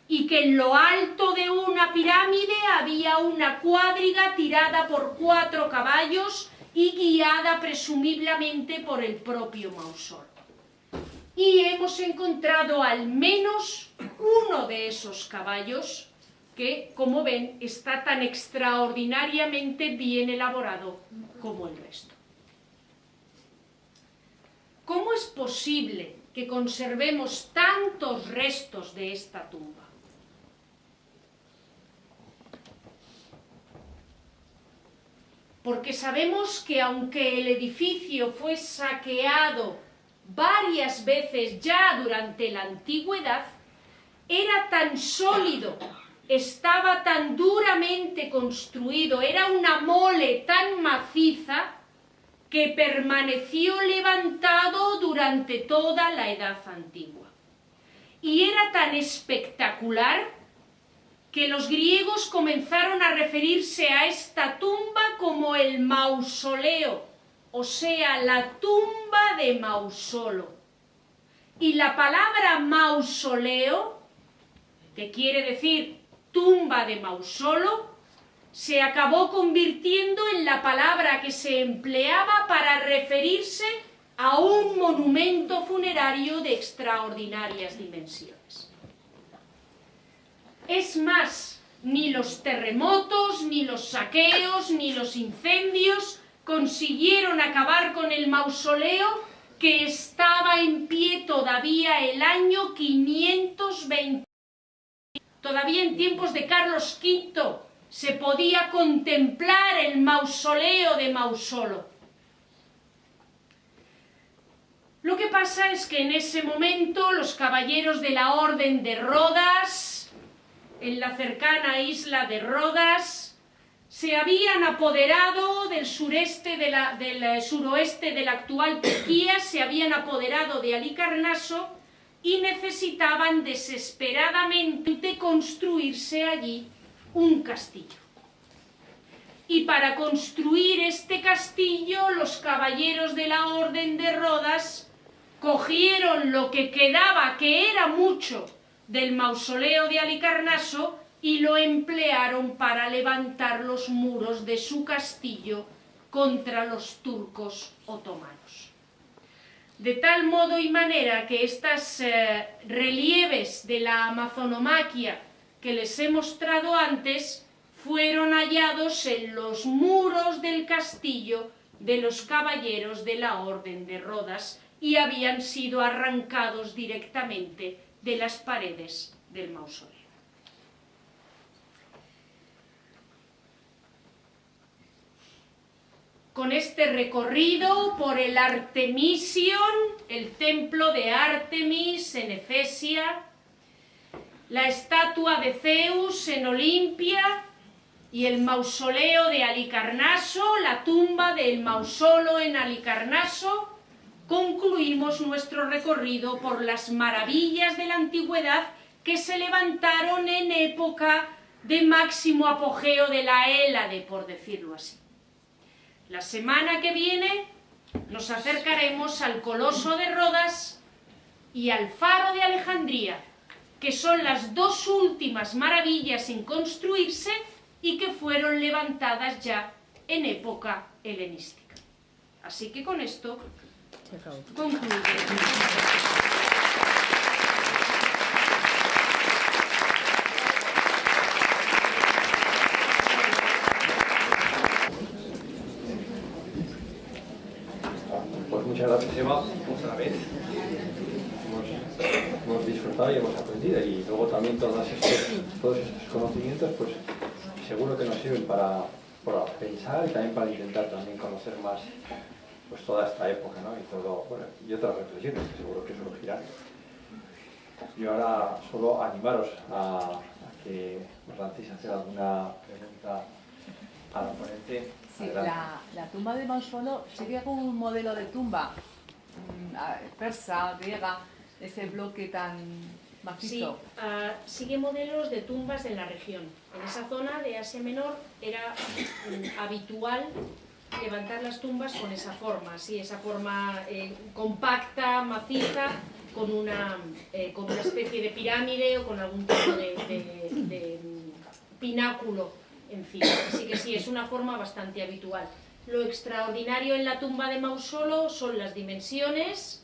y que en lo alto de una pirámide había una cuadriga tirada por 4 caballos y guiada presumiblemente por el propio Mausolo. Y hemos encontrado al menos uno de esos caballos que, como ven, está tan extraordinariamente bien elaborado como el resto. ¿Cómo es posible que conservemos tantos restos de esta tumba? Porque sabemos que aunque el edificio fue saqueado varias veces ya durante la antigüedad, era tan sólido, estaba tan duramente construido, era una mole tan maciza que permaneció levantado durante toda la Edad Antigua. Y era tan espectacular que los griegos comenzaron a referirse a esta tumba como el mausoleo, o sea, la tumba de Mausolo. Y la palabra mausoleo, que quiere decir tumba de Mausolo, se acabó convirtiendo en la palabra que se empleaba para referirse a un monumento funerario de extraordinarias dimensiones. Es más, ni los terremotos, ni los saqueos, ni los incendios consiguieron acabar con el mausoleo, que estaba en pie todavía el año 520. Todavía en tiempos de Carlos V se podía contemplar el mausoleo de Mausolo. Lo que pasa es que en ese momento los caballeros de la Orden de Rodas, en la cercana isla de Rodas, se habían apoderado del suroeste de la actual Turquía, se habían apoderado de Halicarnaso y necesitaban desesperadamente construirse allí un castillo. Y para construir este castillo, los caballeros de la Orden de Rodas cogieron lo que quedaba, que era mucho, del mausoleo de Halicarnaso y lo emplearon para levantar los muros de su castillo contra los turcos otomanos. De tal modo y manera que estas relieves de la Amazonomaquia que les he mostrado antes fueron hallados en los muros del castillo de los caballeros de la Orden de Rodas y habían sido arrancados directamente de las paredes del mausoleo. Con este recorrido por el Artemision, el templo de Artemis en Efesia, la estatua de Zeus en Olimpia y el mausoleo de Halicarnaso, la tumba del Mausolo en Halicarnaso, concluimos nuestro recorrido por las maravillas de la antigüedad que se levantaron en época de máximo apogeo de la Hélade, por decirlo así. La semana que viene nos acercaremos al Coloso de Rodas y al Faro de Alejandría, que son las dos últimas maravillas en construirse y que fueron levantadas ya en época helenística. Así que con esto concluyo. hemos disfrutado y hemos aprendido, y luego también todos estos conocimientos pues seguro que nos sirven para pensar y también para intentar también conocer más pues toda esta época, ¿no? Y todo, bueno, y otras reflexiones que seguro que surgirán. Y ahora solo animaros a que os lancéis a hacer alguna pregunta a la ponente. Sí, la tumba de Mausolo sería como un modelo de tumba persa, griega, ese bloque tan macizo. Sí, sigue modelos de tumbas en la región. En esa zona de Asia Menor era habitual levantar las tumbas con esa forma, sí, esa forma compacta, maciza, con una especie de pirámide o con algún tipo de pináculo encima. Así que sí, es una forma bastante habitual. Lo extraordinario en la tumba de Mausolo son las dimensiones,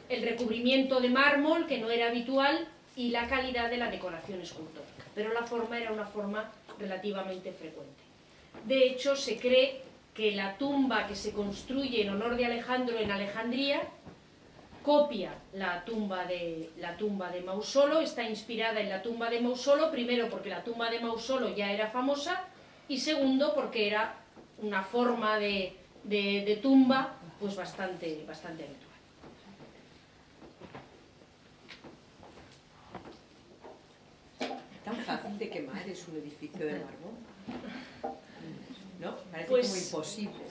el recubrimiento de mármol, que no era habitual, y la calidad de la decoración escultórica. Pero la forma era una forma relativamente frecuente. De hecho, se cree que la tumba que se construye en honor de Alejandro en Alejandría copia la tumba de Mausolo, está inspirada en la tumba de Mausolo, primero porque la tumba de Mausolo ya era famosa, y segundo porque era una forma de tumba pues bastante habitual. ¿Tan fácil de quemar es un edificio de mármol? ¿No? Parece Pues, como imposible.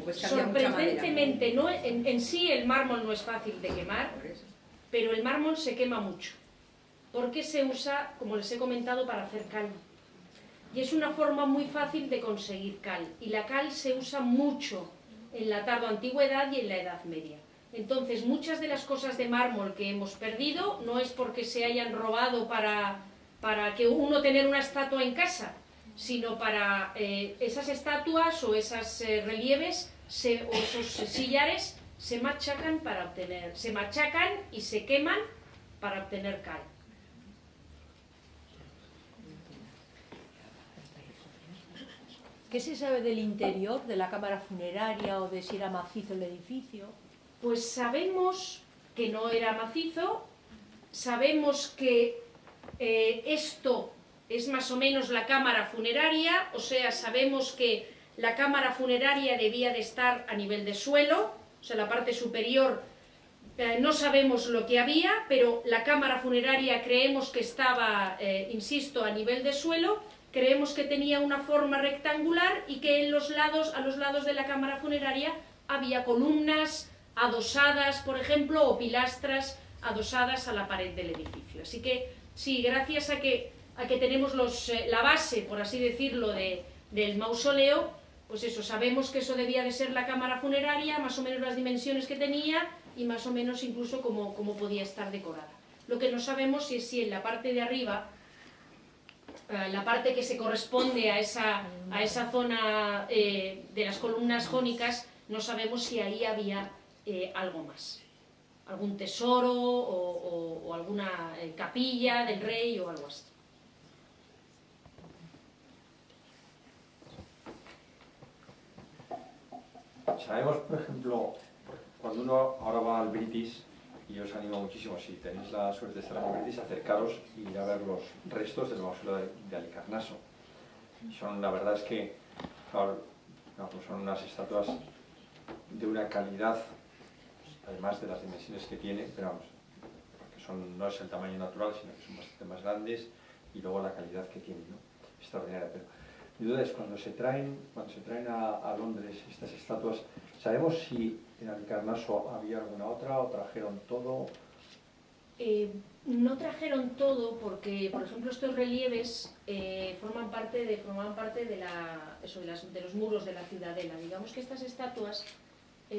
Pues que había mucha sorprendentemente, no, en sí el mármol no es fácil de quemar, pero el mármol se quema mucho, porque se usa, como les he comentado, para hacer cal. Y es una forma muy fácil de conseguir cal, y la cal se usa mucho en la tardoantigüedad y en la Edad Media. Entonces, muchas de las cosas de mármol que hemos perdido no es porque se hayan robado para que uno tener una estatua en casa, sino para esas estatuas o esos relieves o esos sillares se machacan y se queman para obtener cal. ¿Qué se sabe del interior, de la cámara funeraria o de si era macizo el edificio? Pues sabemos que no era macizo, sabemos que esto es más o menos la cámara funeraria, o sea, sabemos que la cámara funeraria debía de estar a nivel de suelo, o sea, la parte superior no sabemos lo que había, pero la cámara funeraria creemos que estaba, insisto, a nivel de suelo. Creemos que tenía una forma rectangular y que a los lados de la cámara funeraria había columnas adosadas, por ejemplo, o pilastras adosadas a la pared del edificio. Así que sí, gracias a que tenemos la base, por así decirlo, del mausoleo, pues eso, sabemos que eso debía de ser la cámara funeraria, más o menos las dimensiones que tenía y más o menos incluso cómo podía estar decorada. Lo que no sabemos es si en la parte de arriba, la parte que se corresponde a esa zona de las columnas jónicas, no sabemos si ahí había algo más, algún tesoro o alguna capilla del rey o algo así. Sabemos, por ejemplo, cuando uno ahora va al British, y os animo muchísimo, si tenéis la suerte de estar en el British, acercaros y ir a ver los restos del mausoleo de Halicarnaso. La verdad es que son unas estatuas de una calidad, además de las dimensiones que tiene, pero vamos, porque no es el tamaño natural, sino que son bastante más grandes, y luego la calidad que tienen, ¿no? Extraordinaria. Pero mi duda es, cuando se traen a Londres estas estatuas, ¿sabemos si en Halicarnaso había alguna otra o trajeron todo? No trajeron todo porque, por ejemplo, estos relieves formaban parte de los muros de la ciudadela. Digamos que estas estatuas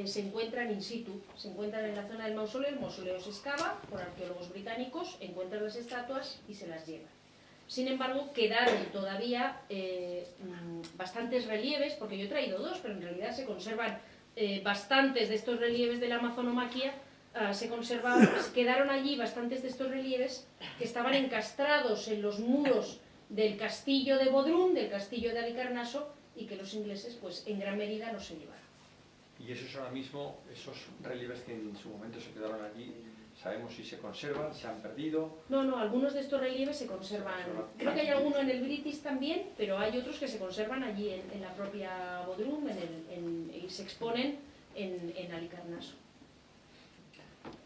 se encuentran in situ, se encuentran en la zona del mausoleo, el mausoleo se excava por arqueólogos británicos, encuentran las estatuas y se las llevan. Sin embargo, quedaron todavía bastantes relieves, porque yo he traído dos, pero en realidad se conservan bastantes de estos relieves de la Amazonomaquia, quedaron allí bastantes de estos relieves que estaban encastrados en los muros del castillo de Bodrum, del castillo de Halicarnaso, y que los ingleses, pues en gran medida, no se llevaron. Y esos ahora mismo, esos relieves que en su momento se quedaron allí, ¿sabemos si se conservan, se han perdido? No, algunos de estos relieves se conservan. Creo que hay alguno en el British también, pero hay otros que se conservan allí en la propia Bodrum y se exponen en Halicarnaso.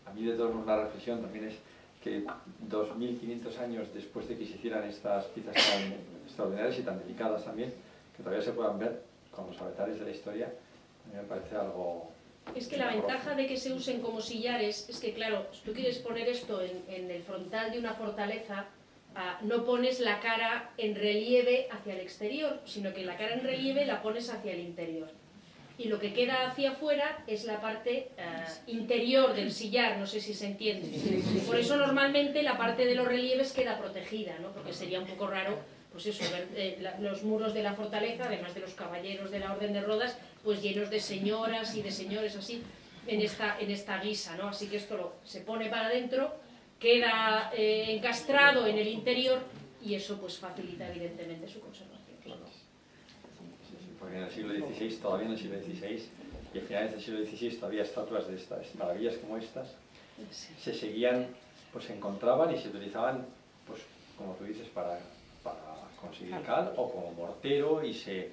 A mí de todos modos la reflexión también es que 2500 años después de que se hicieran estas piezas tan extraordinarias y tan delicadas también, que todavía se puedan ver con los avatares de la historia, a mí me parece algo... Es que la ventaja de que se usen como sillares es que, claro, si tú quieres poner esto en el frontal de una fortaleza, no pones la cara en relieve hacia el exterior, sino que la cara en relieve la pones hacia el interior. Y lo que queda hacia afuera es la parte interior del sillar, no sé si se entiende. Por eso normalmente la parte de los relieves queda protegida, ¿no? Porque sería un poco raro, pues eso, ver los muros de la fortaleza, además de los caballeros de la Orden de Rodas, pues llenos de señoras y de señores así, en esta guisa, ¿no? Así que esto se pone para adentro, queda encastrado en el interior y eso pues facilita evidentemente su conservación. Porque en el siglo XVI, todavía en el siglo XVI, y a finales del siglo XVI todavía estatuas de estas maravillas como estas, se seguían, pues se encontraban y se utilizaban, pues como tú dices, para conseguir cal o como mortero y se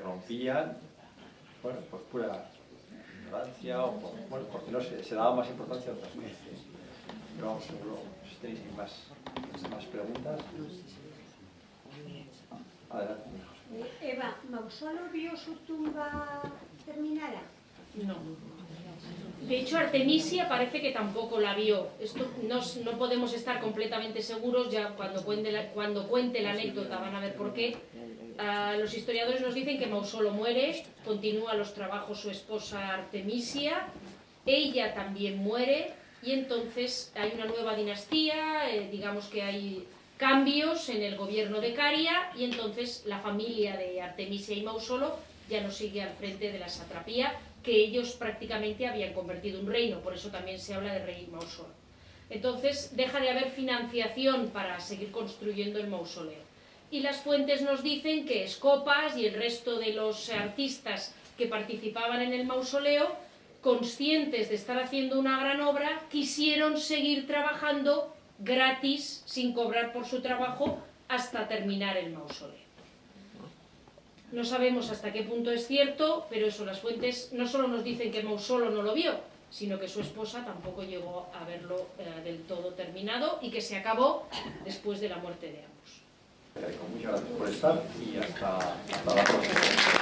rompían, bueno, por pura ignorancia o porque no se daba más importancia a otras cosas. Pero vamos, seguro, si tenéis más preguntas. Adelante, hijos. Eva, ¿Mausolo vio su tumba terminada? No. De hecho, Artemisia parece que tampoco la vio. Esto no podemos estar completamente seguros, ya cuando cuente la anécdota van a ver por qué. Los historiadores nos dicen que Mausolo muere, continúa los trabajos su esposa Artemisia, ella también muere y entonces hay una nueva dinastía, digamos que hay cambios en el gobierno de Caria y entonces la familia de Artemisia y Mausolo ya no sigue al frente de la satrapía que ellos prácticamente habían convertido en un reino, por eso también se habla de rey Mausolo. Entonces deja de haber financiación para seguir construyendo el mausoleo. Y las fuentes nos dicen que Escopas y el resto de los artistas que participaban en el mausoleo, conscientes de estar haciendo una gran obra, quisieron seguir trabajando gratis, sin cobrar por su trabajo, hasta terminar el mausoleo. No sabemos hasta qué punto es cierto, pero eso, las fuentes no solo nos dicen que Mausolo no lo vio, sino que su esposa tampoco llegó a verlo del todo terminado y que se acabó después de la muerte de ambos. Muchas gracias por estar y hasta la próxima.